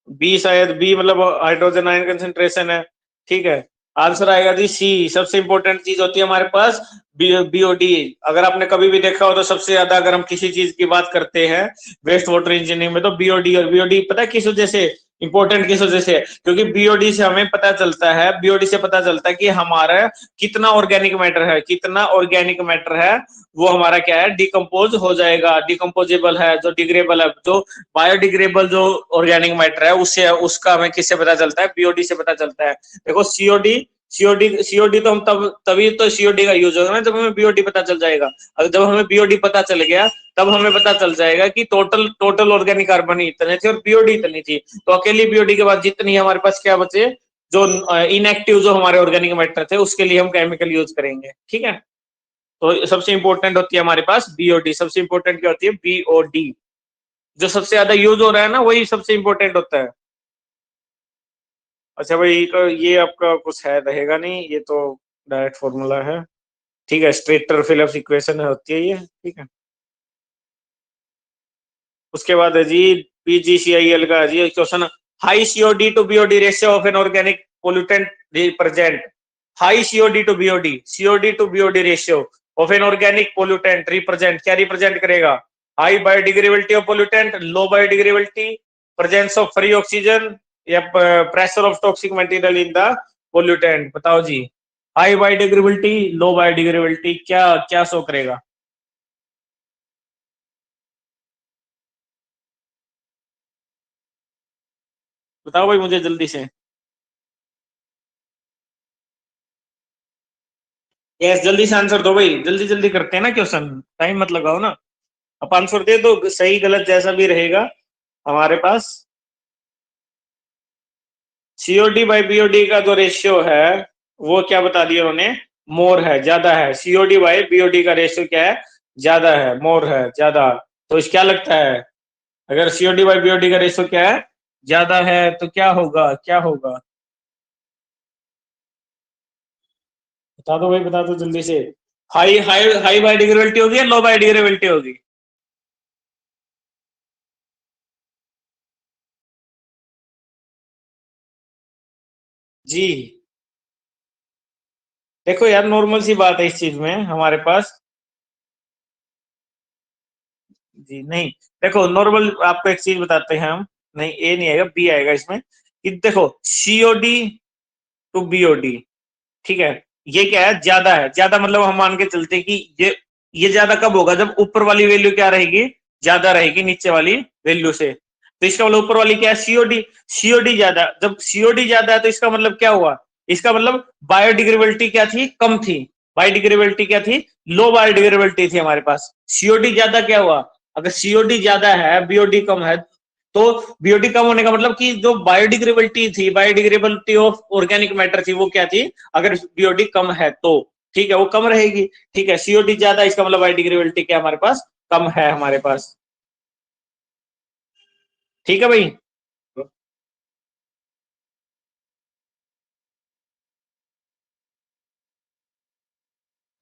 बी, शायद बी मतलब हाइड्रोजन आयन कंसेंट्रेशन है, ठीक है। आंसर आएगा जी सी, सबसे इंपॉर्टेंट चीज होती है हमारे पास बीओडी। अगर आपने कभी भी देखा हो तो सबसे ज्यादा अगर हम किसी चीज की बात करते हैं वेस्ट वाटर इंजीनियरिंग में, तो बीओडी, और बीओडी पता है किस वजह से इंपॉर्टेंट, किस वजह से, क्योंकि बीओडी से हमें पता चलता है, बीओडी से पता चलता है कि हमारा कितना ऑर्गेनिक मैटर है, कितना ऑर्गेनिक मैटर है, वो हमारा क्या है, डिकम्पोज हो जाएगा, डिकम्पोजेबल है, जो डिग्रेबल है, जो बायोडिग्रेडेबल जो ऑर्गेनिक मैटर है, उससे, उसका हमें किससे पता चलता है, बीओडी से पता चलता है। देखो सीओडी, सीओडी तो हम तभी तो सीओडी का यूज होगा ना जब हमें बीओडी पता चल जाएगा। अगर जब हमें बीओडी पता चल गया तब हमें पता चल जाएगा कि टोटल टोटल ऑर्गेनिक कार्बन इतने थे और बीओडी इतनी थी, तो अकेली बीओडी के बाद जितनी हमारे पास क्या बचे, जो इनएक्टिव जो हमारे ऑर्गेनिक मैटर थे उसके लिए हम केमिकल यूज करेंगे, ठीक है। तो सबसे इंपॉर्टेंट होती है हमारे पास बीओडी, सबसे इंपॉर्टेंट क्या होती है, बीओडी, जो सबसे ज्यादा यूज हो रहा है ना वही सबसे इंपॉर्टेंट होता है। अच्छा भाई, तो ये आपका कुछ है रहेगा नहीं, ये तो डायरेक्ट फॉर्मूला है, ठीक है, स्ट्रेटर फिलिप्स इक्वेशन होती है ये, ठीक है। उसके बाद है जी पीजीसीआईएल का जी question, high COD to BOD ratio of an organic pollutant represent, high COD to BOD, COD to BOD ratio of an organic pollutant represent, क्या रिप्रेजेंट करेगा, high biodegradability of pollutant, low biodegradability, presence of free oxygen, या pressure of toxic material in the pollutant, बताओ जी। High biodegradability, low biodegradability, क्या क्या show करेगा। बताओ भाई मुझे जल्दी से। यस, जल्दी से आंसर दो भाई, जल्दी जल्दी करते हैं ना क्वेश्चन, टाइम मत लगाओ ना। अब आंसर दे दो, सही गलत जैसा भी रहेगा हमारे पास। सीओडी बाई बीओडी का जो रेशियो है वो क्या बता दिया उन्होंने, मोर है, ज्यादा है। सीओडी बाई बीओडी का रेशियो क्या है, ज्यादा है, मोर है, ज्यादा। तो इस क्या लगता है, अगर सीओडी बाई बीओडी का रेशियो क्या है, ज्यादा है, तो क्या होगा, क्या होगा? बता दो भाई, बता दो जल्दी से। हाई हाई हाई बायोडिग्रेबिलिटी होगी या लो बायोडिग्रेबिलिटी होगी? जी, देखो यार, नॉर्मल सी बात है इस चीज में हमारे पास। जी नहीं, देखो नॉर्मल आपको एक चीज बताते हैं हम। नहीं, ए नहीं आएगा, बी आएगा इसमें। कि देखो, सीओडी टू बीओडी, ठीक है, ये क्या है, ज्यादा है। ज्यादा मतलब हम मान के चलते हैं कि ये ज्यादा कब होगा, जब ऊपर वाली वैल्यू क्या रहेगी, ज्यादा रहेगी नीचे वाली वैल्यू से। तो इसका मतलब ऊपर वाली क्या है, सीओडी। सीओडी ज्यादा, जब सीओडी ज्यादा है तो इसका मतलब क्या हुआ, इसका मतलब बायोडिग्रेबिलिटी क्या थी, कम थी। बायोडिग्रेबिलिटी क्या थी, लो बायोडिग्रेबिलिटी थी हमारे पास। सीओडी ज्यादा क्या हुआ, अगर सीओडी ज्यादा है बीओडी कम है, तो बीओडी कम होने का मतलब कि जो बायोडिग्रेबिलिटी थी, बायोडिग्रेबिलिटी ऑफ ऑर्गेनिक मैटर थी, वो क्या थी, अगर बीओडी कम है तो, ठीक है, वो कम रहेगी। ठीक है, सीओडी ज्यादा, इसका मतलब बायोडिग्रेबिलिटी क्या हमारे पास, कम है हमारे पास। ठीक है भाई।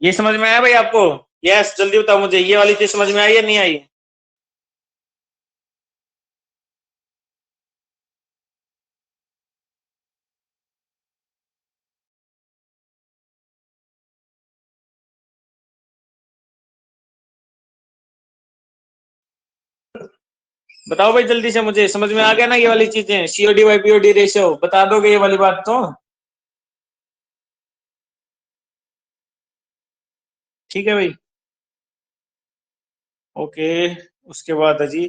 ये समझ में आया भाई आपको? यस, जल्दी बताओ मुझे, ये वाली चीज समझ में आई या नहीं आई? बताओ भाई जल्दी से, मुझे समझ में आ गया ना ये वाली चीजें, सीओडी बाई बीओडी रेशियो, बता दोगे ये वाली बात तो? ठीक है भाई। ओके, उसके बाद है जी,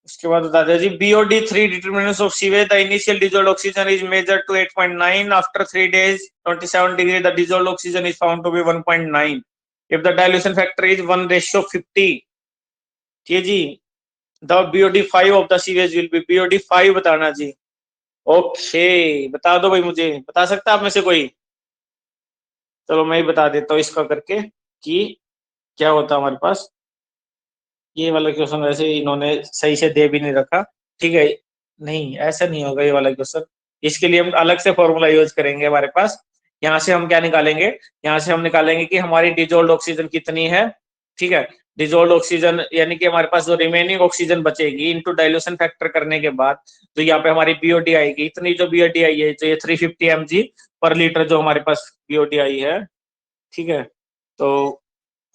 उसके बाद बता दिया जी, BOD 3 determinants of sewage, the initial dissolved oxygen is measured to 8.9, after 3 days 27 degree the dissolved oxygen is found to be 1.9, if the dilution factor is 1:50। ठीक है जी, the BOD 5 of the sewage will be, BOD 5 बताना जी। Okay, बता दो भाई, मुझे बता सकता है आप में से कोई? चलो मैं ही बता देता हूँ इसका करके, कि क्या होता है हमारे पास। ये वाला क्वेश्चन वैसे इन्होंने सही से दे भी नहीं रखा। ठीक है, नहीं ऐसा नहीं होगा ये वाला क्वेश्चन। इसके लिए हम अलग से फॉर्मूला यूज करेंगे हमारे पास। यहाँ से हम क्या निकालेंगे, यहाँ से हम निकालेंगे कि हमारी डिजोल्ड ऑक्सीजन कितनी है। ठीक है, डिजोल्ड ऑक्सीजन यानी कि हमारे पास जो रिमेनिंग ऑक्सीजन बचेगी इनटू डाइल्यूशन फैक्टर करने के बाद, तो यहाँ पे हमारी बीओडी आएगी इतनी, जो बीओडी आई है, तो ये 350 mg पर लीटर जो हमारे पास बीओडी आई है। ठीक है, तो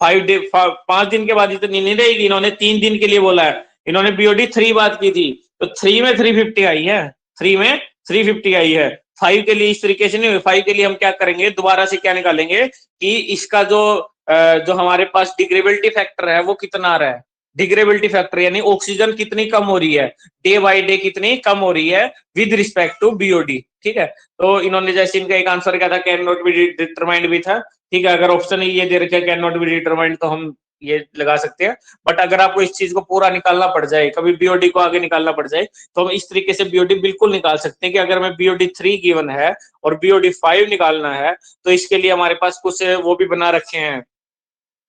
5 दिन के बाद इतनी नहीं रहेगी, इन्होंने 3 दिन के लिए बोला है। इन्होंने बीओडी 3 बात की थी, तो 3 में 350 आई है, 3 में 350 आई है। 5 के लिए इस तरीके से नहीं हुई, 5 के लिए हम क्या करेंगे, दोबारा से क्या निकालेंगे कि इसका जो हमारे पास डिग्रेबिलिटी फैक्टर है वो कितना आ रहा है। डिग्रेबिलिटी फैक्टर यानी ऑक्सीजन कितनी कम हो रही है, डे बाई डे कितनी कम हो रही है विद रिस्पेक्ट टू बीओडी। ठीक है, तो इन्होंने जैसे इनका एक आंसर क्या था, कैन नॉट बी डिटरमाइंड भी था। ठीक है, अगर ऑप्शन ये दे रखे कैन नॉट बी डिटरमाइंड, तो हम ये लगा सकते हैं। बट अगर आपको इस चीज को पूरा निकालना पड़ जाए, कभी बीओडी को आगे निकालना पड़ जाए, तो हम इस तरीके से बीओडी बिल्कुल निकाल सकते हैं कि अगर मैं बीओडी 3 गिवन है और बीओडी 5 निकालना है, तो इसके लिए हमारे पास कुछ वो भी बना रखे हैं,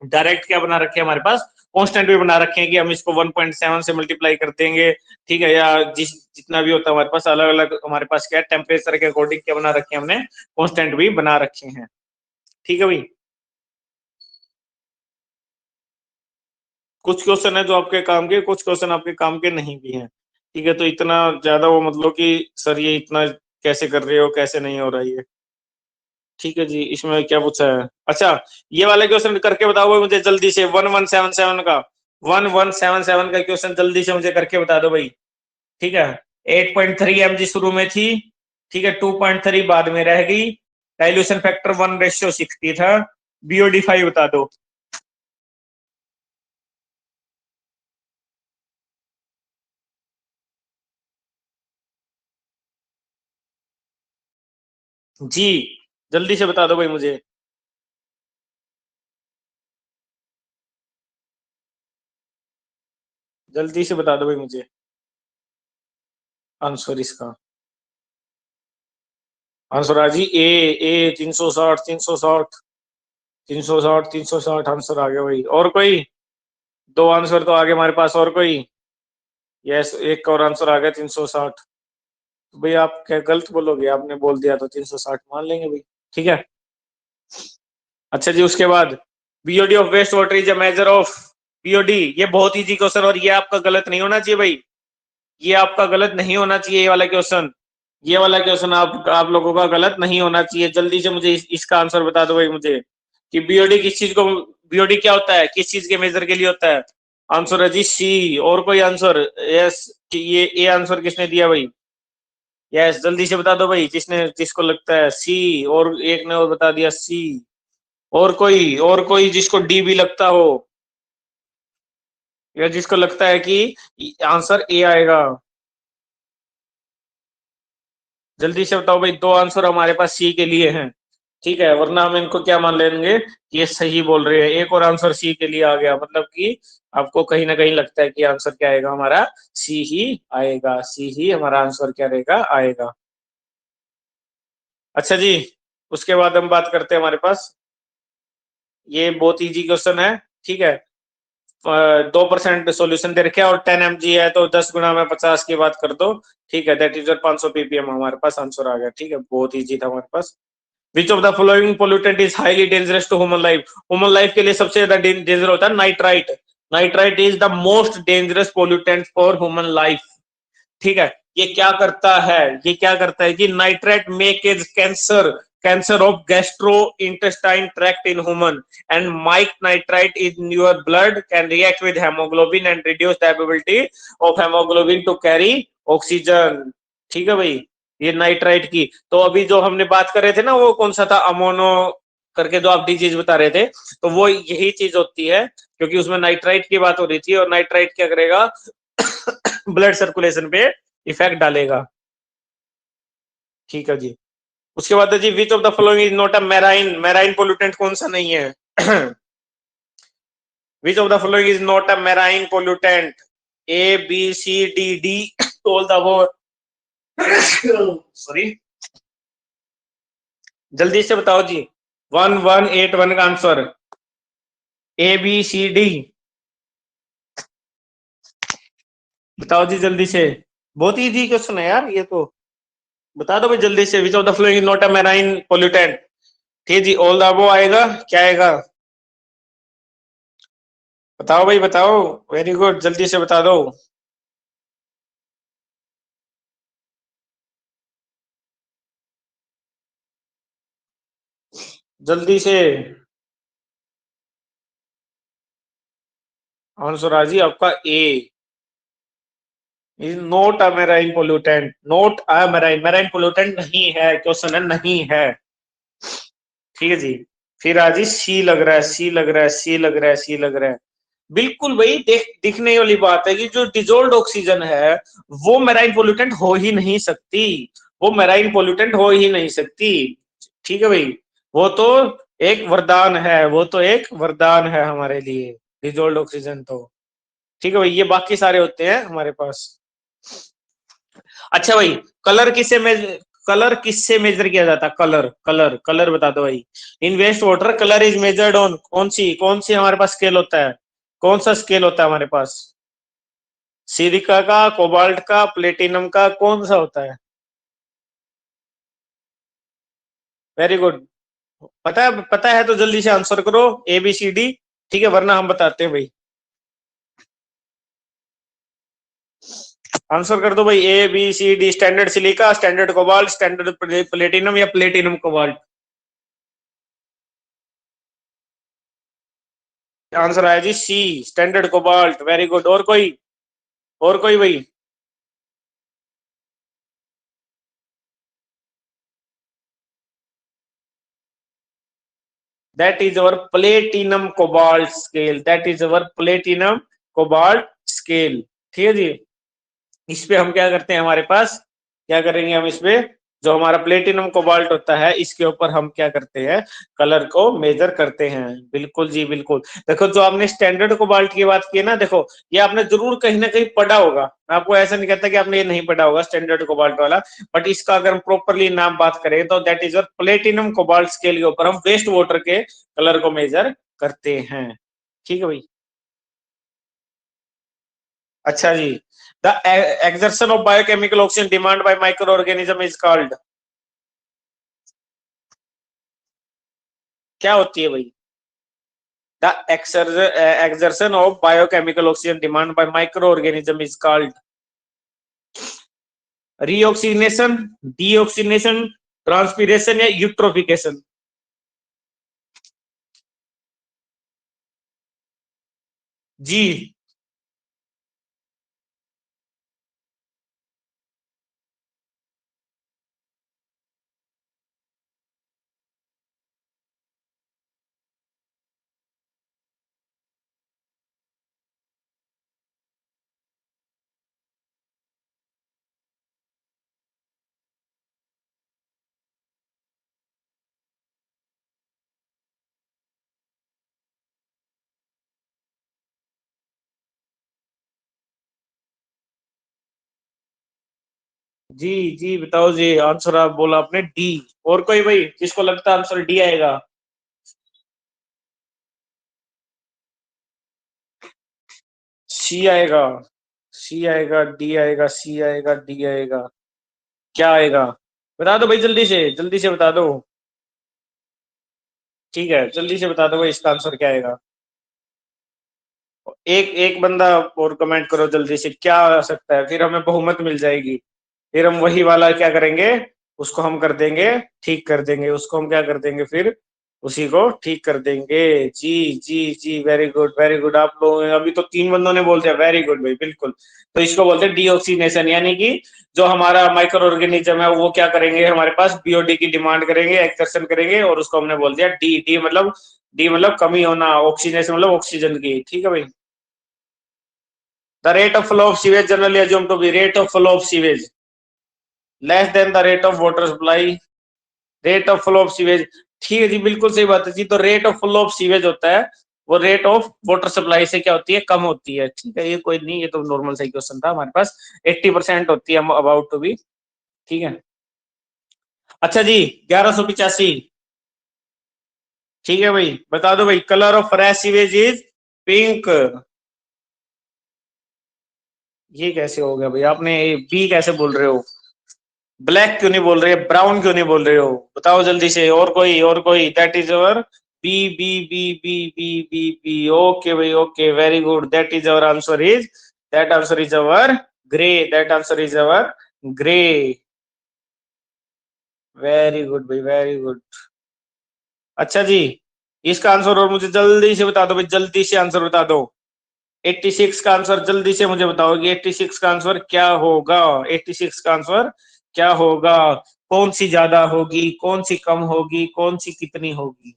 डायरेक्ट क्या बना रखे हैं हमारे पास, कांस्टेंट भी बना रखे हैं कि हम इसको 1.7 से मल्टीप्लाई कर देंगे। ठीक है, या जितना भी होता है हमारे पास, अलग अलग हमारे पास क्या है, टेम्परेचर के अकॉर्डिंग क्या बना रखे हैं हमने, कांस्टेंट भी बना रखे हैं। ठीक है भाई, कुछ क्वेश्चन है जो आपके काम के, कुछ क्वेश्चन आपके काम के नहीं भी हैं। ठीक है, तो इतना ज्यादा वो मतलब कि सर ये इतना कैसे कर रहे हो, कैसे नहीं हो रहा ये। ठीक है जी, इसमें क्या पूछा है, अच्छा, ये वाला क्वेश्चन करके बताओ भाई मुझे जल्दी से, 1177 का, 1177 का क्वेश्चन जल्दी से मुझे करके बता दो भाई। ठीक है, 8.3 mg शुरू में थी, ठीक है, 2.3 बाद में रह गई, डाइल्यूशन फैक्टर 1:60 था, बीओडी 5 बता दो। जी जल्दी से बता दो भाई मुझे। जल्दी से बता दो भाई मुझे आंसर इसका। आंसर आ जी ए 360 360 360 360 आंसर आ गया भाई। और कोई? दो आंसर तो आगे हमारे पास, और कोई? यस, एक और आंसर आ गया 360। तो भाई आप क्या गलत बोलोगे? आपने बोल दिया तो 360 मान लेंगे भाई। ठीक है। अच्छा जी, उसके बाद BOD of waste water is a measure of BOD. ये बहुत इजी क्वेश्चन, और ये आपका गलत नहीं होना चाहिए भाई। ये आपका गलत नहीं होना चाहिए, ये वाला क्वेश्चन। ये वाला क्वेश्चन आप लोगों का गलत नहीं होना चाहिए। जल्दी से मुझे इसका आंसर बता दो भाई मुझे, कि बीओडी किस चीज को, बीओडी क्या होता है, किस चीज के मेजर के लिए होता है? आंसर है जी सी। और कोई आंसर? यस, कि ये आंसर किसने दिया भाई? यस, जल्दी से बता दो भाई, जिसको लगता है सी। और एक ने और बता दिया सी। और कोई जिसको डी भी लगता हो, या जिसको लगता है कि आंसर ए आएगा? जल्दी से बताओ भाई, दो आंसर हमारे पास सी के लिए हैं। ठीक है, वरना हम इनको क्या मान लेंगे कि ये सही बोल रहे हैं। एक और आंसर सी के लिए आ गया, मतलब कि आपको कहीं ना कहीं लगता है कि आंसर क्या आएगा हमारा? सी ही आएगा। सी ही हमारा आंसर क्या रहेगा? आएगा। अच्छा जी, उसके बाद हम बात करते हैं हमारे पास, ये बहुत इजी क्वेश्चन है। ठीक है। 2% सोल्यूशन दे रखे और 10 mg है, तो 10 × 50 की बात कर दो। ठीक है, दैट इज 500 ppm हमारे पास आंसर आ गया। ठीक है, बहुत इजी था हमारे पास। Which of the following pollutant is highly dangerous to human life? Human life के लिए सबसे ज्यादा डेंजर होता है nitrite. Nitrite is the most dangerous pollutant for human life. ठीक है। ये क्या करता है? ये क्या करता है कि nitrate make is cancer of gastro intestine tract in human, and mike nitrite in your blood can react with haemoglobin and reduce the ability of haemoglobin to carry oxygen. ठीक है भाई, ये नाइट्राइट की। तो अभी जो हमने बात कर रहे थे ना, वो कौन सा था, अमोनो करके जो आप डिजीज बता रहे थे, तो वो यही चीज होती है, क्योंकि उसमें नाइट्राइट की बात हो रही थी। और नाइट्राइट क्या करेगा? ब्लड सर्कुलेशन पे इफेक्ट डालेगा। ठीक है जी। उसके बाद है जी, which of the following is not a marine? Marine pollutant कौन सा नहीं है? Which of the following is not a marine pollutant? A B C D D all the वो सॉरी, जल्दी से बताओ जी। 1181 का answer A B C D. बताओ जी जल्दी से। बहुत इजी क्वेश्चन है यार ये तो। बता दो भाई जल्दी से, विच of the following is not a marine pollutant? ठीक है जी, ऑल द अबव आएगा, क्या आएगा? बताओ भाई बताओ। वेरी गुड, जल्दी से बता दो। जल्दी से। आंसर आ जी आपका A. Is not a marine pollutant. Not a marine, marine pollutant नहीं है, क्वेश्चन है नहीं है। ठीक है जी। फिर आ जी सी लग रहा है, सी लग रहा है, सी लग रहा है, सी लग रहा है। बिल्कुल भाई, दिखने वाली बात है कि जो डिजोल्ड ऑक्सीजन है, वो मैराइन पोल्यूटेंट हो ही नहीं सकती। वो मैराइन पोल्यूटेंट हो ही नहीं सकती। ठीक है भाई। वो तो एक वरदान है, वो तो एक वरदान है हमारे लिए, डिजोल्ड ऑक्सीजन तो। ठीक है भाई, ये बाकी सारे होते हैं हमारे पास। अच्छा भाई, कलर किससे मेजर कलर किससे मेजर किया जाता है? कलर कलर कलर बता दो भाई। In waste water colour is measured on कौन सी हमारे पास स्केल होता है? कौन सा स्केल होता है हमारे पास? सिलिका का, कोबाल्ट का, प्लेटिनम का, कौन सा होता है? Very good. पता है तो जल्दी से आंसर करो, ए बी सी डी। ठीक है, वरना हम बताते हैं भाई। आंसर कर दो भाई, A B C D. Standard silica, standard cobalt, standard platinum, या प्लेटिनम कोबाल्ट? आंसर आया जी C, standard cobalt. Very good. और कोई भाई? That is our platinum cobalt scale. That is our platinum cobalt scale. ठीक है जी। इस पे हम क्या करते हैं, हमारे पास क्या करेंगे हम इस पे? जो हमारा प्लेटिनम कोबाल्ट होता है, इसके ऊपर हम क्या करते हैं, कलर को मेजर करते हैं। बिल्कुल जी बिल्कुल। देखो जो आपने स्टैंडर्ड कोबाल्ट की बात की ना, देखो ये आपने जरूर कहीं ना कहीं पढ़ा होगा, मैं आपको ऐसा नहीं कहता कि आपने ये नहीं पढ़ा होगा स्टैंडर्ड कोबाल्ट वाला, बट इसका अगर हम प्रॉपरली नाम बात करें तो that is your platinum cobalt scale के ऊपर हम वेस्ट वाटर के कलर को मेजर करते हैं। ठीक है भाई। अच्छा जी, the exertion of biochemical oxygen demand by microorganism is called, क्या होती है भाई? The exertion of biochemical oxygen demand by microorganism is called reoxygenation, deoxygenation, transpiration या eutrophication। जी जी जी बताओ जी, आंसर आप बोला आपने डी। और कोई भाई जिसको लगता है आंसर डी आएगा? सी आएगा, सी आएगा, डी आएगा, सी आएगा, डी आएगा, क्या आएगा? बता दो भाई, जल्दी से बता दो। ठीक है, जल्दी से बता दो भाई, इसका आंसर क्या आएगा? एक एक बंदा और कमेंट करो जल्दी से, क्या आ सकता है, फिर हमें बहुमत मिल जाएगी। फिर हम वही वाला क्या करेंगे, उसको हम कर देंगे, ठीक कर देंगे उसको, हम क्या कर देंगे फिर, उसी को ठीक कर देंगे। जी जी जी, वेरी गुड वेरी गुड। आप लोग अभी तो तीन बंदों ने बोल दिया, वेरी गुड भाई, बिल्कुल। तो इसको बोलते हैं डीऑक्सीनेशन, यानी कि जो हमारा माइक्रो ऑर्गेनिज्म है वो क्या करेंगे, हमारे पास बीओडी की डिमांड करेंगे, एक्सर्शन करेंगे, और उसको हमने बोल दिया डी। डी मतलब कमी होना, ऑक्सीनेशन मतलब ऑक्सीजन की। ठीक है भाई। The rate of flow of sewage generally assumed to be rate of flow of sewage less than the rate of water supply. Rate of flow of sewage, ठीक है जी, बिल्कुल सही बात है जी। तो rate of flow of sewage होता है, वो रेट ऑफ वाटर सप्लाई से क्या होती है, कम होती है। ठीक है, ये कोई नहीं, ये तो नॉर्मल सही क्वेश्चन था हमारे पास। 80% होती है अबाउट टू बी। ठीक है। अच्छा जी, 1185। ठीक है भाई, बता दो भाई, colour of fresh sewage is pink. ये कैसे हो गया भाई, आपने बी कैसे बोल रहे हो? ब्लैक क्यों नहीं बोल रहे, ब्राउन क्यों नहीं बोल रहे हो? बताओ जल्दी से। और कोई that is our B B B B B B B. Okay भाई, okay, very good, that is our answer is, that answer is our grey, that answer is our grey. Very good भाई, very good. अच्छा जी, इसका answer और मुझे जल्दी से बता दो भाई, जल्दी से आंसर बता दो। 86 का आंसर जल्दी से मुझे बताओ कि 86 का आंसर क्या होगा? 86 का आंसर क्या होगा? कौन सी ज्यादा होगी, कौन सी कम होगी, कौन सी कितनी होगी?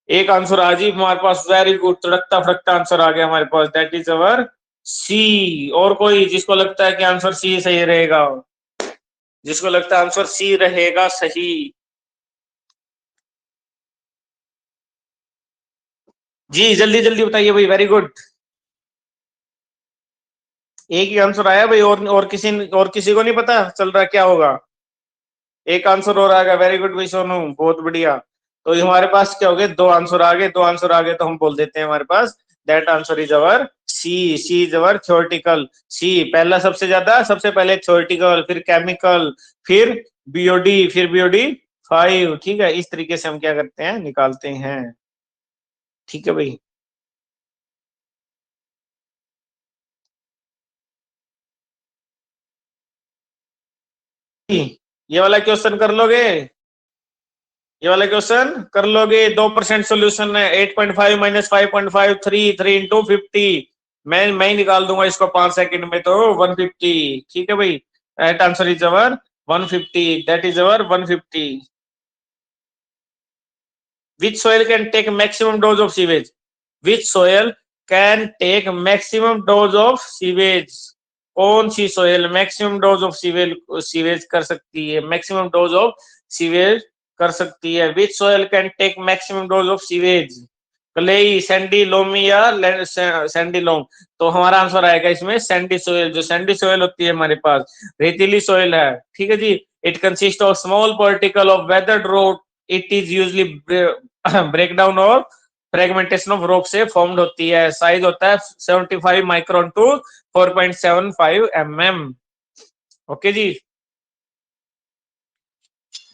एक आंसर आज ही हमारे पास, वेरी गुड, तड़कता फड़कता आंसर आ गया हमारे पास, दैट इज अवर सी। और कोई जिसको लगता है कि आंसर सी सही रहेगा, जिसको लगता है आंसर सी रहेगा सही? जी जल्दी जल्दी बताइए भाई, वेरी गुड। एक ही आंसर आया भाई, और किसी को नहीं पता चल रहा क्या होगा? एक आंसर और आ गया, वेरी गुड भाई सोनू, बहुत बढ़िया। तो हमारे पास क्या हो गए, दो आंसर आ गए, दो आंसर आ गए, तो हम बोल देते हैं हमारे पास that answer is our C. C is our theoretical. C पहला, सबसे ज्यादा, सबसे पहले थ्योरेटिकल, फिर केमिकल, फिर बीओडी, फिर बीओडी 5। ठीक है, इस तरीके से हम क्या करते हैं, निकालते हैं। ठीक है भाई। ये वाला क्वेश्चन कर लोगे? ये वाला क्वेश्चन कर लोगे? 2% सोल्यूशन है, 8.5 माइनस 5.5, 3 इंटू 50। मैं ही निकाल दूंगा इसको 5 सेकंड में, तो 150। ठीक है भाई, right answer is our 150, that is our 150। Which soil can take maximum dose of sewage? Which soil can take maximum dose of sewage? कौन सी soil maximum dose of sewage sewage कर सकती है, मैक्सिमम डोज ऑफ सीवेज कर सकती है? Which soil can take maximum dose of sewage? Clayey, sandy, loamy या sandy loam? तो हमारा आंसर आएगा इसमें सैंडी सोयल। जो सैंडी सोयल होती है हमारे पास रेतीली सोयल है, ठीक है जी। It consist of small particle of weathered rock, it is usually break down और फ्रेगमेंटेशन ऑफ रॉक से फॉर्म्ड होती है। साइज होता है 75 माइक्रोन टू 4.75 mm। ओके जी,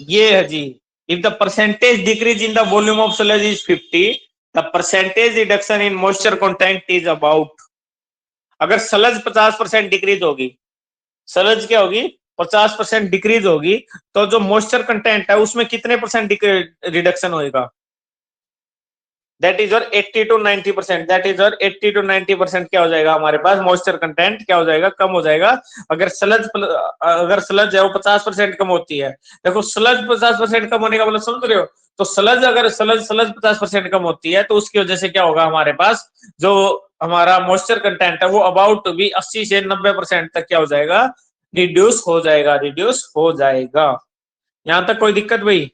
ये है जी। If the percentage decrease in the volume of solid is 50, the percentage reduction in moisture content is about. अगर सलज 50% डिक्रीज होगी, सलज क्या होगी 50% डिक्रीज होगी, तो जो मॉइस्चर कंटेंट है उसमें कितने परसेंट रिडक्शन होएगा? दैट इज और 80 to 90%, दैट इज और 80 to 90% क्या हो जाएगा हमारे पास मॉइस्चर कंटेंट क्या हो जाएगा, कम हो जाएगा। अगर स्लज है वो 50% कम होती है। देखो स्लज 50% कम होने का मतलब समझ रहे हो? तो स्लज अगर स्लज स्लज 50% कम होती है तो उसकी वजह से क्या होगा हमारे पास जो हमारा मॉइस्चर कंटेंट है वो अबाउट टू बी 80 से 90% तक क्या हो जाएगा, रिड्यूस हो जाएगा, रिड्यूस हो जाएगा। यहां तक कोई दिक्कत भाई?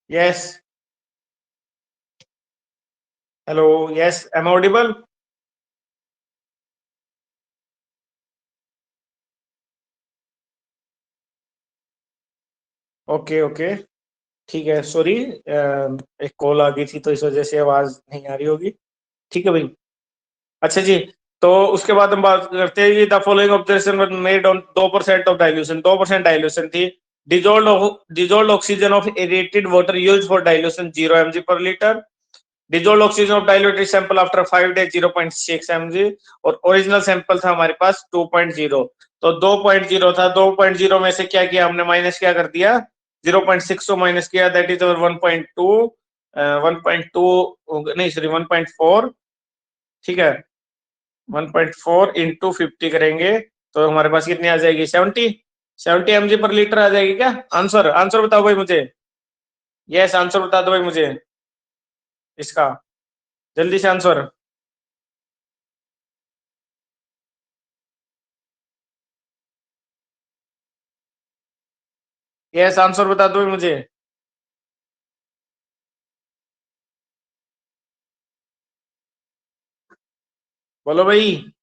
Yes, hello, yes, am audible? Okay okay, ठीक है, सॉरी, एक कॉल आ गई थी तो इस वजह से आवाज नहीं आ रही होगी। ठीक है भाई। अच्छा जी, तो उसके बाद हम बात करते हैं the following observation made on 2% of dilution, 2% dilution थी। Dissolved oxygen of aerated water used for dilution 0 mg पर litre. Dissolved oxygen of diluted sample after 5 days 0.6 mg। और ओरिजिनल सैंपल था हमारे पास 2.0। तो 2.0 था, 2.0 में से क्या किया हमने, माइनस क्या कर दिया, 0.6 को माइनस किया, दैट इज 1.2, 1.2 नहीं सॉरी 1.4। ठीक है, 1.4 इंटू 50 करेंगे तो हमारे पास कितनी आ जाएगी, 70 mg पर लीटर आ जाएगी क्या? आंसर आंसर बताओ भाई मुझे। यस, आंसर बता दो भाई मुझे इसका, जल्दी से आंसर। यस, आंसर बता दो भाई मुझे। बोलो भाई।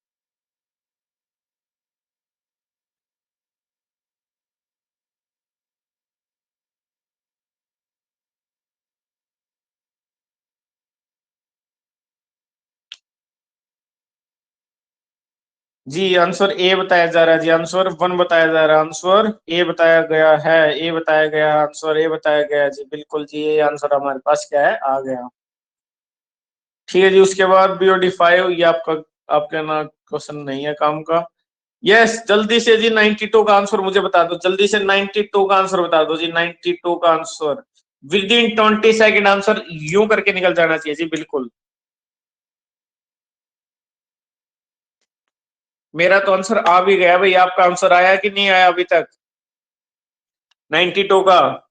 जी आंसर ए बताया जा रहा है जी, आंसर 1 बताया जा रहा है, आंसर ए बताया गया है, ए बताया गया, आंसर ए बताया गया जी, बिल्कुल जी, ये आंसर हमारे पास क्या है, आ गया। ठीक है जी, उसके बाद BOD5, ये आपका आपका ना क्वेश्चन नहीं है काम का। यस, जल्दी से जी 92 का आंसर मुझे बता दो, जल्दी से 92 का आंसर बता दो जी, 92 का answer within 20 second, answer यूं करके निकल जाना चाहिए जी, बिल्कुल। मेरा तो आंसर आ भी गया भाई, आपका आंसर आया कि नहीं आया अभी तक 92 का?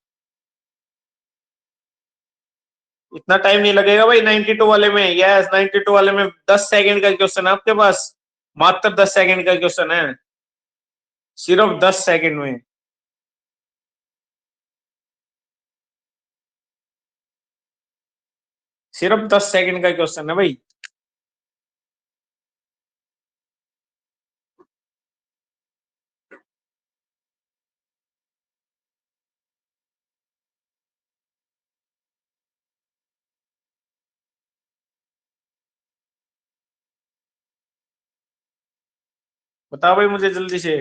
इतना टाइम नहीं लगेगा भाई 92 वाले में। यस, 92 वाले में 10 सेकंड का क्वेश्चन है आपके पास, मात्र 10 सेकंड का क्वेश्चन है, सिर्फ 10 सेकंड में। सिर्फ 10 सेकंड का क्वेश्चन है भाई। बताओ भाई मुझे जल्दी से।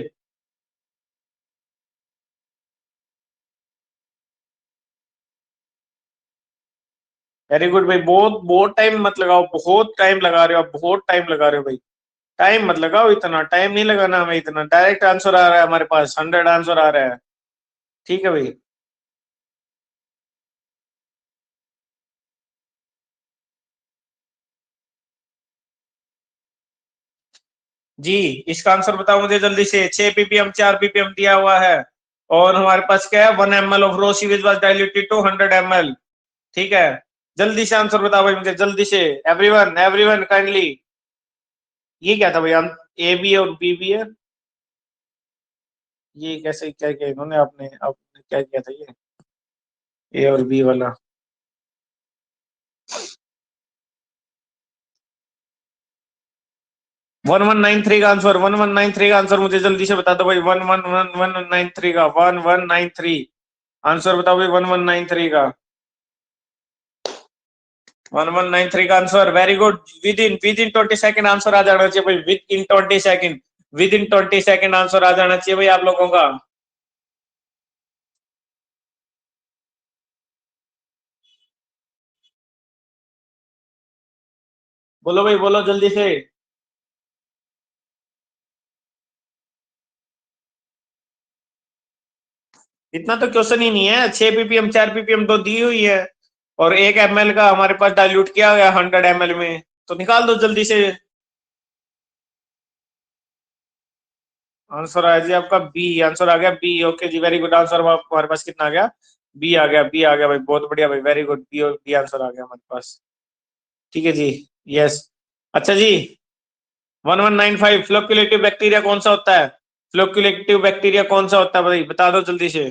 वेरी गुड भाई, बहुत बहुत टाइम मत लगाओ, बहुत टाइम लगा रहे हो आप, बहुत टाइम लगा रहे हो भाई। टाइम मत लगाओ, इतना टाइम नहीं लगाना हमें, इतना डायरेक्ट आंसर आ रहा है हमारे पास, 100 आंसर आ रहा है। ठीक है भाई। जी, इसका आंसर बताओ मुझे जल्दी से। 6 ppm 4 ppm दिया हुआ है, और हमारे पास क्या है, 1 ml of raw sewage was diluted to 100 ml। ठीक है, जल्दी से आंसर बताओ भाई मुझे जल्दी से। Everyone everyone kindly. ये क्या था भाई? ए बी और बी बी है? ये कैसे, क्या किया इन्होंने? आपने क्या किया था ये, ए और बी वाला? 1193 का आंसर, 1193 का आंसर मुझे जल्दी से बता दो भाई। 1193 का, 1193 आंसर बताओ भाई, 1193 का। 1193 का answer, very good. Within 20 second answer आ जाना चाहिए भाई, within 20 second. Within 20 second answer आ जाना चाहिए भाई आप लोगों का। बोलो भाई, बोलो जल्दी से। इतना तो क्वेश्चन ही नहीं है, 6 ppm 4 ppm तो दी हुई है, और 1 ml का हमारे पास डाइल्यूट किया गया 100 ml में, तो निकाल दो जल्दी से। आंसर आया जी आपका बी, आंसर आ गया बी। ओके जी, वेरी गुड आंसर। हमारे पास कितना आ गया? बी आ गया, बी आ गया भाई, बहुत बढ़िया भाई, very good. B, B answer आ गया हमारे पास। ठीक है जी। यस। अच्छा जी, 1195, फ्लोक्युलेटिव बैक्टीरिया कौन सा होता है? फ्लोक्युलेटिव बैक्टीरिया कौन सा होता है भाई, बता दो जल्दी से।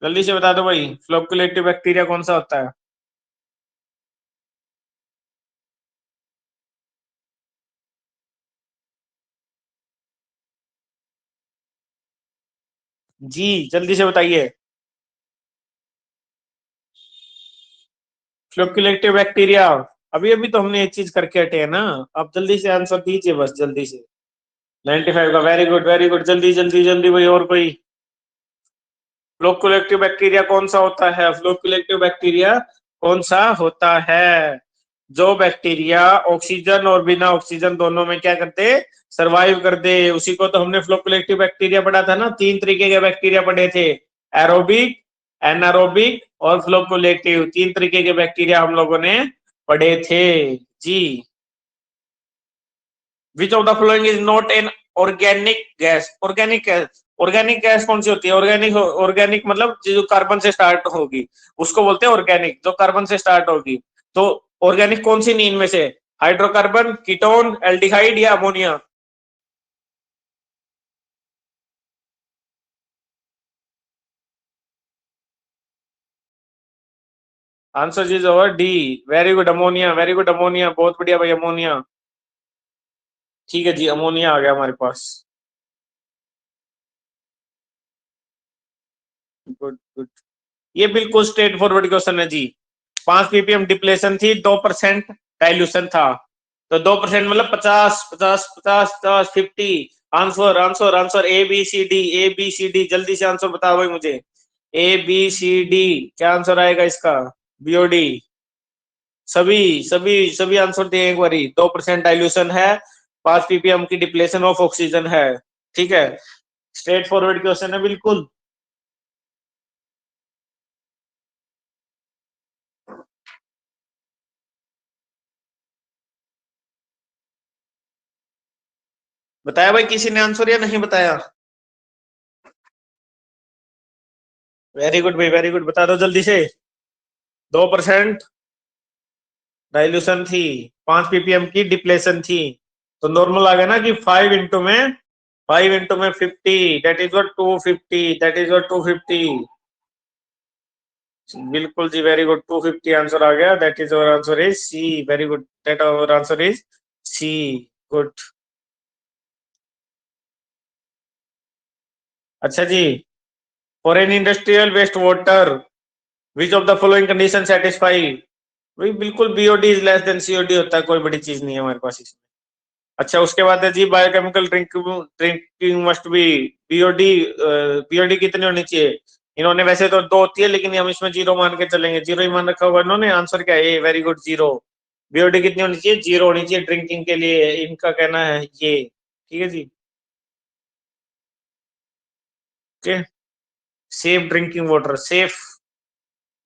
जल्दी से बता दो भाई, फ्लोक्युलेटिव बैक्टीरिया कौन सा होता है? जी, जल्दी से बताइए। फ्लोक्युलेटिव बैक्टीरिया, अभी अभी तो हमने ये चीज करके हटे हैं ना। आप जल्दी से आंसर दीजिए बस, जल्दी से। 95 का, वेरी गुड वेरी गुड, जल्दी जल्दी जल्दी भाई, और कोई? फ्लोकुलेक्टिव बैक्टीरिया कौन सा होता है? फ्लोकुलेक्टिव बैक्टीरिया कौन सा होता है? जो बैक्टीरिया ऑक्सीजन और बिना ऑक्सीजन दोनों में क्या करते, सरवाइव कर दे, उसी को तो हमने फ्लोकुलेक्टिव बैक्टीरिया पढ़ा था ना। 3 तरीके के बैक्टीरिया पढ़े थे, एरोबिक, एनारोबिक और फ्लोकुलेटिव। 3 तरीके के बैक्टीरिया हम लोगों ने पढ़े थे जी। Which of the following is not an organic gas? Organic gas, organic gas कौन सी होती है? ऑर्गेनिक, ऑर्गेनिक मतलब जो कार्बन से स्टार्ट होगी उसको बोलते हैं ऑर्गेनिक, जो कार्बन से स्टार्ट होगी। तो ऑर्गेनिक कौन सी नहीं इनमें से? हाइड्रोकार्बन, कीटोन, एल्डिहाइड या ammonia? Answer is over D, very good, ammonia, very good, ammonia, बहुत बढ़िया भाई, अमोनिया। ठीक है जी, अमोनिया आ गया हमारे पास। Good good. ये बिल्कुल स्ट्रेट फॉरवर्ड क्वेश्चन है जी। 5 ppm डिप्लेशन थी, 2% डाइल्यूशन था। तो 2% मतलब 50 50 50 50 answer answer answer, A B C D, A B C D, जल्दी से आंसर बताओ भाई मुझे। ए बी सी डी, क्या आंसर आएगा इसका? बीओडी। सभी सभी सभी आंसर दिए एक बारी। 2% डाइल्यूशन है, 5 ppm की डिप्लेशन ऑफ ऑक्सीजन है। ठीक है, स्ट्रेट फॉरवर्ड क्वेश्चन है बिल्कुल। बताया भाई किसी ने आंसर या नहीं बताया? वेरी गुड भाई, वेरी गुड, बता दो जल्दी से। 2% डाइल्यूशन थी, 5 ppm की डिप्लेशन थी, तो नॉर्मल आ गया ना कि 5 into में 50, that is what 250, that is what 250। बिल्कुल जी, वेरी गुड, 250 आंसर आ गया, that is our answer is C, very good, that our answer is C, good. अच्छा जी, for an industrial waste water which of the following condition satisfy? वही बिल्कुल, BOD is less than COD होता है, कोई बड़ी चीज नहीं है हमारे पास इसमें। अच्छा, उसके बाद है जी, biochemical drinking must be, BOD, BOD कितनी होनी चाहिए? इन्होंने वैसे तो 2 होती है, लेकिन हम इसमें 0 मान के चलेंगे, 0 ही मान रखा होगा इन्होंने। आंसर क्या है? Very good, 0। बीओडी कितनी होनी चाहिए? 0 होनी चाहिए ड्रिंकिंग के लिए, इनका कहना है ये। ठीक है जी, okay, safe drinking water, safe,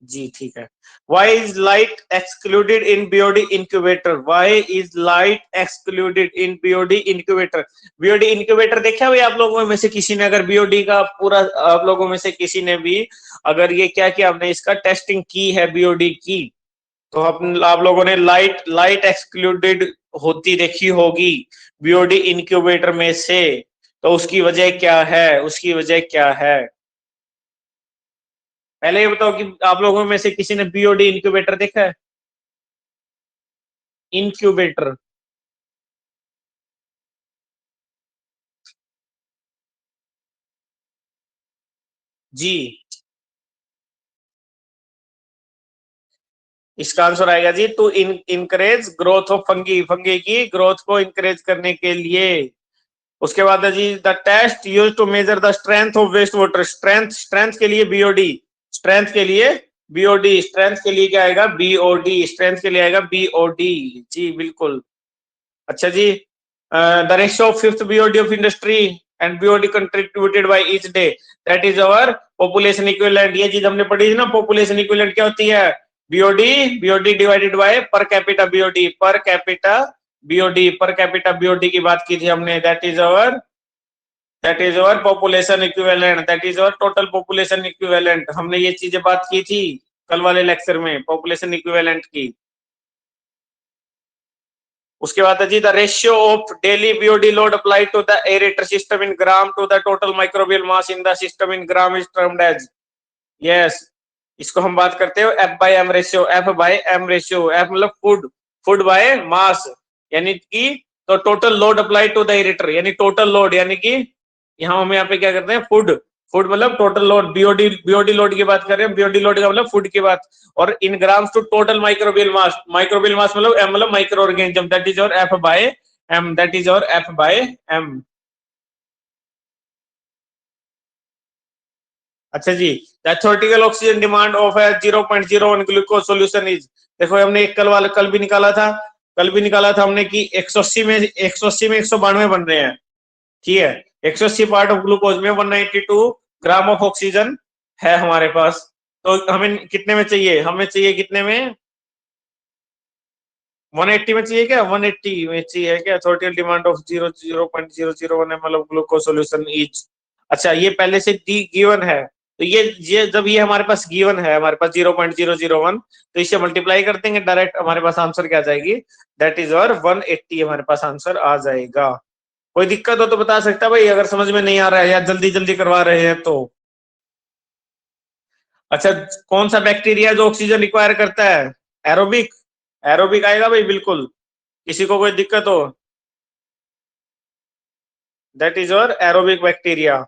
जी ठीक है। Why is light excluded in BOD incubator? Why is light excluded in BOD incubator? BOD incubator देखा भाई आप लोगों में से किसी ने? अगर BOD का पूरा, आप लोगों में से किसी ने भी अगर ये क्या किया, आपने इसका टेस्टिंग की है BOD की, तो आप लोगों ने लाइट लाइट एक्सक्लूडेड होती देखी होगी BOD इनक्यूबेटर में से। तो उसकी वजह क्या है? उसकी वजह क्या है? पहले ये बताओ कि आप लोगों में से किसी ने बीओडी इनक्यूबेटर देखा है? इनक्यूबेटर, जी, इसका आंसर आएगा जी to encourage growth of fungi, fungi की ग्रोथ को इनकरेज करने के लिए। उसके बाद है जी, the test use to measure the strength of waste water, strength, strength के लिए बीओडी, स्ट्रेंथ के लिए बीओडी, स्ट्रेंथ के लिए क्या आएगा? बीओडी, स्ट्रेंथ के लिए आएगा बीओडी, जी बिल्कुल। अच्छा जी, the ratio of fifth BOD of industry and BOD contributed by each day, that is our population equivalent. ये चीज हमने पढ़ी थी ना, पॉपुलेशन इक्विवेलेंट क्या होती है? BOD, BOD divided by per capita BOD, per capita BOD, per capita BOD की बात की थी हमने, that is our population equivalent, that is our total population equivalent. हमने ये चीजें बात की थी कल वाले लेक्चर में, पॉपुलेशन इक्विवेलेंट की। उसके बाद है जी, the ratio of daily BOD load applied to the aerator system in gram to the total microbial mass in the system in gram is termed as, yes, इसको हम बात करते हैं F by M ratio, F by M ratio, F मतलब food, food by mass, यानी कि तो total load applied to the aerator, यानी टोटल लोड, यानी कि यहाँ हम यहाँ पे क्या करते हैं? फूड, फूड मतलब total load, BOD, BOD load की बात कर रहे हैं, बीओडी लोड का मतलब फूड की बात, और in grams to total microbial mass, microbial mass मतलब एम मतलब micro organism, that is our F by M, that is our F by M. अच्छा जी, the theoretical oxygen demand of 0.01 glucose solution is, देखो हमने एक कल भी निकाला था, कल भी निकाला था हमने कि 180 में 192 बन रहे हैं, ठीक है, 180 पार्ट ऑफ ग्लूकोज में 192 ग्राम ऑफ ऑक्सीजन है हमारे पास। तो हमें कितने में चाहिए? हमें चाहिए कितने में? 180 में चाहिए क्या? 180 में चाहिए क्या? Total demand of 0.001 ml of glucose solution etch. अच्छा, ये पहले से डी गिवन है, तो ये जब ये हमारे पास गिवन है, हमारे पास 0.001, तो इसे मल्टीप्लाई कर देंगे डायरेक्ट, हमारे पास आंसर क्या आ जाएगी? दैट इज और 180 हमारे पास आंसर आ जाएगा। कोई दिक्कत हो तो बता सकता भाई, अगर समझ में नहीं आ रहा है या जल्दी जल्दी करवा रहे हैं तो। अच्छा, कौन सा बैक्टीरिया जो ऑक्सीजन रिक्वायर करता है? एरोबिक, एरोबिक आएगा भाई बिल्कुल। किसी को कोई दिक्कत हो? दैट इज और एरोबिक बैक्टीरिया।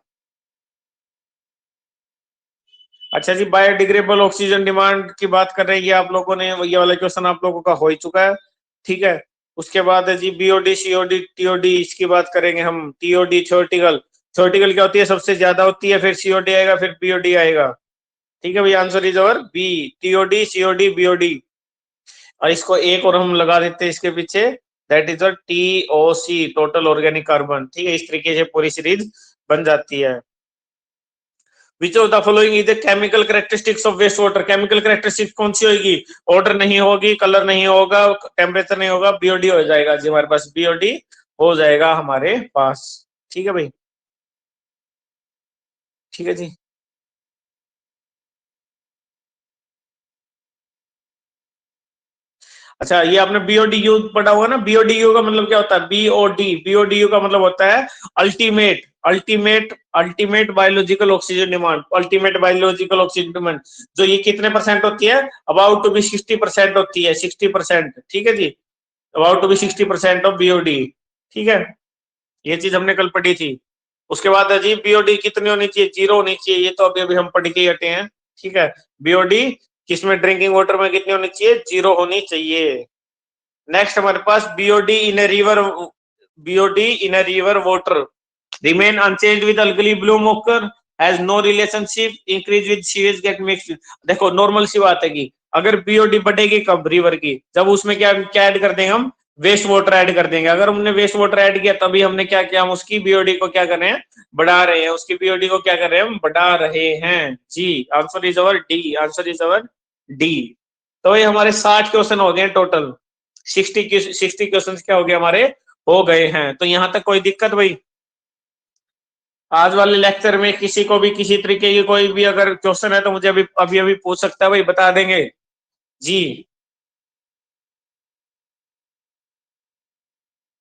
अच्छा जी, बायोडिग्रेडेबल ऑक्सीजन डिमांड की बात कर रहे हैं, ये आप लोगों ने, ये वाला क्वेश्चन आप लोगों का हो ही चुका है, ठीक है। उसके बाद है जी बीओडी, सीओडी, टीओडी, इसकी बात करेंगे हम। टीओडी थ्योरेटिकल, थ्योरेटिकल क्या होती है? सबसे ज्यादा होती है, फिर सीओडी आएगा, फिर बीओडी आएगा, ठीक है भाई। आंसर इज और बी, टीओडी, सीओडी, बीओडी। और इसको एक और हम लगा देते हैं इसके पीछे, दैट इज और टीओसी, टोटल ऑर्गेनिक कार्बन, ठीक है। इस तरीके से पूरी सीरीज बन जाती है। Which of the following is the chemical characteristics of waste water? Chemical characteristics कौन सी होगी? ऑर्डर नहीं होगी, कलर नहीं होगा, टेम्परेचर नहीं होगा, बीओडी हो जाएगा जी हमारे पास, बीओडी हो जाएगा हमारे पास। ठीक है भाई, ठीक है जी। अच्छा, ये आपने बीओडीयू पढ़ा होगा ना। बीओडीयू का मतलब क्या होता है? बीओडीयू का मतलब होता है ultimate, ultimate biological oxygen demand, ultimate biological oxygen demand. जो ये कितने परसेंट होती है? अबाउट टू बी 60% होती है, 60%। ठीक है जी, about to be 60% of BOD. ठीक है, ये चीज हमने कल पढ़ी थी। उसके बाद है जी, बीओडी कितनी होनी चाहिए? 0 होनी चाहिए। ये तो अभी अभी हम पढ़ के ही हटे हैं। ठीक है, बीओडी किसमें, ड्रिंकिंग वाटर में कितनी होनी चाहिए? 0 होनी चाहिए। नेक्स्ट हमारे पास BOD in a river, BOD in a river water remain unchanged with algal bloom occur, has no relationship increase with sewage get mixed. देखो नॉर्मल सी बात है कि अगर बीओडी बढ़ेगी कब? रिवर की, जब उसमें क्या क्या ऐड कर देंगे हम? वेस्ट वाटर ऐड कर देंगे। अगर हमने वेस्ट वाटर ऐड किया तभी हमने क्या किया? हम उसकी बीओडी को क्या कर रहे हैं? बढ़ा रहे हैं। उसकी बीओडी को क्या कर रहे हैं? हम बढ़ा रहे हैं जी। Answer is our D, answer is our D. तो ये हमारे 60 क्वेश्चन हो गए टोटल। 60 क्वेश्चन क्या हो गए हमारे? हो गए हैं। तो यहां तक कोई दिक्कत भाई? आज वाले लेक्चर में किसी को भी किसी तरीके की कोई भी अगर क्वेश्चन है तो मुझे अभी अभी अभी पूछ सकता है भाई, बता देंगे जी।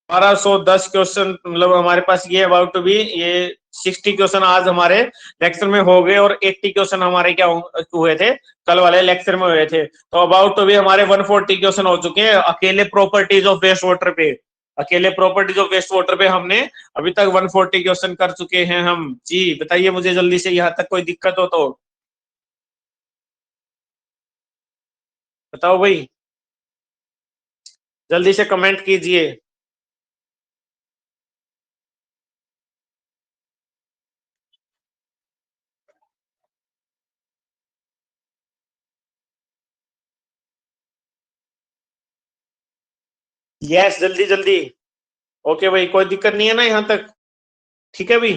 1210 क्वेश्चन मतलब हमारे पास ये अबाउट टू बी ये 60 क्वेश्चन आज हमारे लेक्चर में हो गए, और 80 क्वेश्चन हमारे क्या हुए थे? कल वाले लेक्चर में हुए थे। तो अबाउट टू बी हमारे 140 क्वेश्चन हो चुके हैं अकेले प्रॉपर्टीज ऑफ वेस्ट वाटर पे। अकेले प्रॉपर्टीज ऑफ वेस्ट वाटर पे हमने अभी तक 140 क्वेश्चन कर चुके हैं हम जी। बताइए मुझे जल्दी से, यहाँ तक कोई दिक्कत हो तो बताओ भाई, जल्दी से कमेंट कीजिए। यस, जल्दी जल्दी। ओके भाई, कोई दिक्कत नहीं है ना यहाँ तक? ठीक है भाई।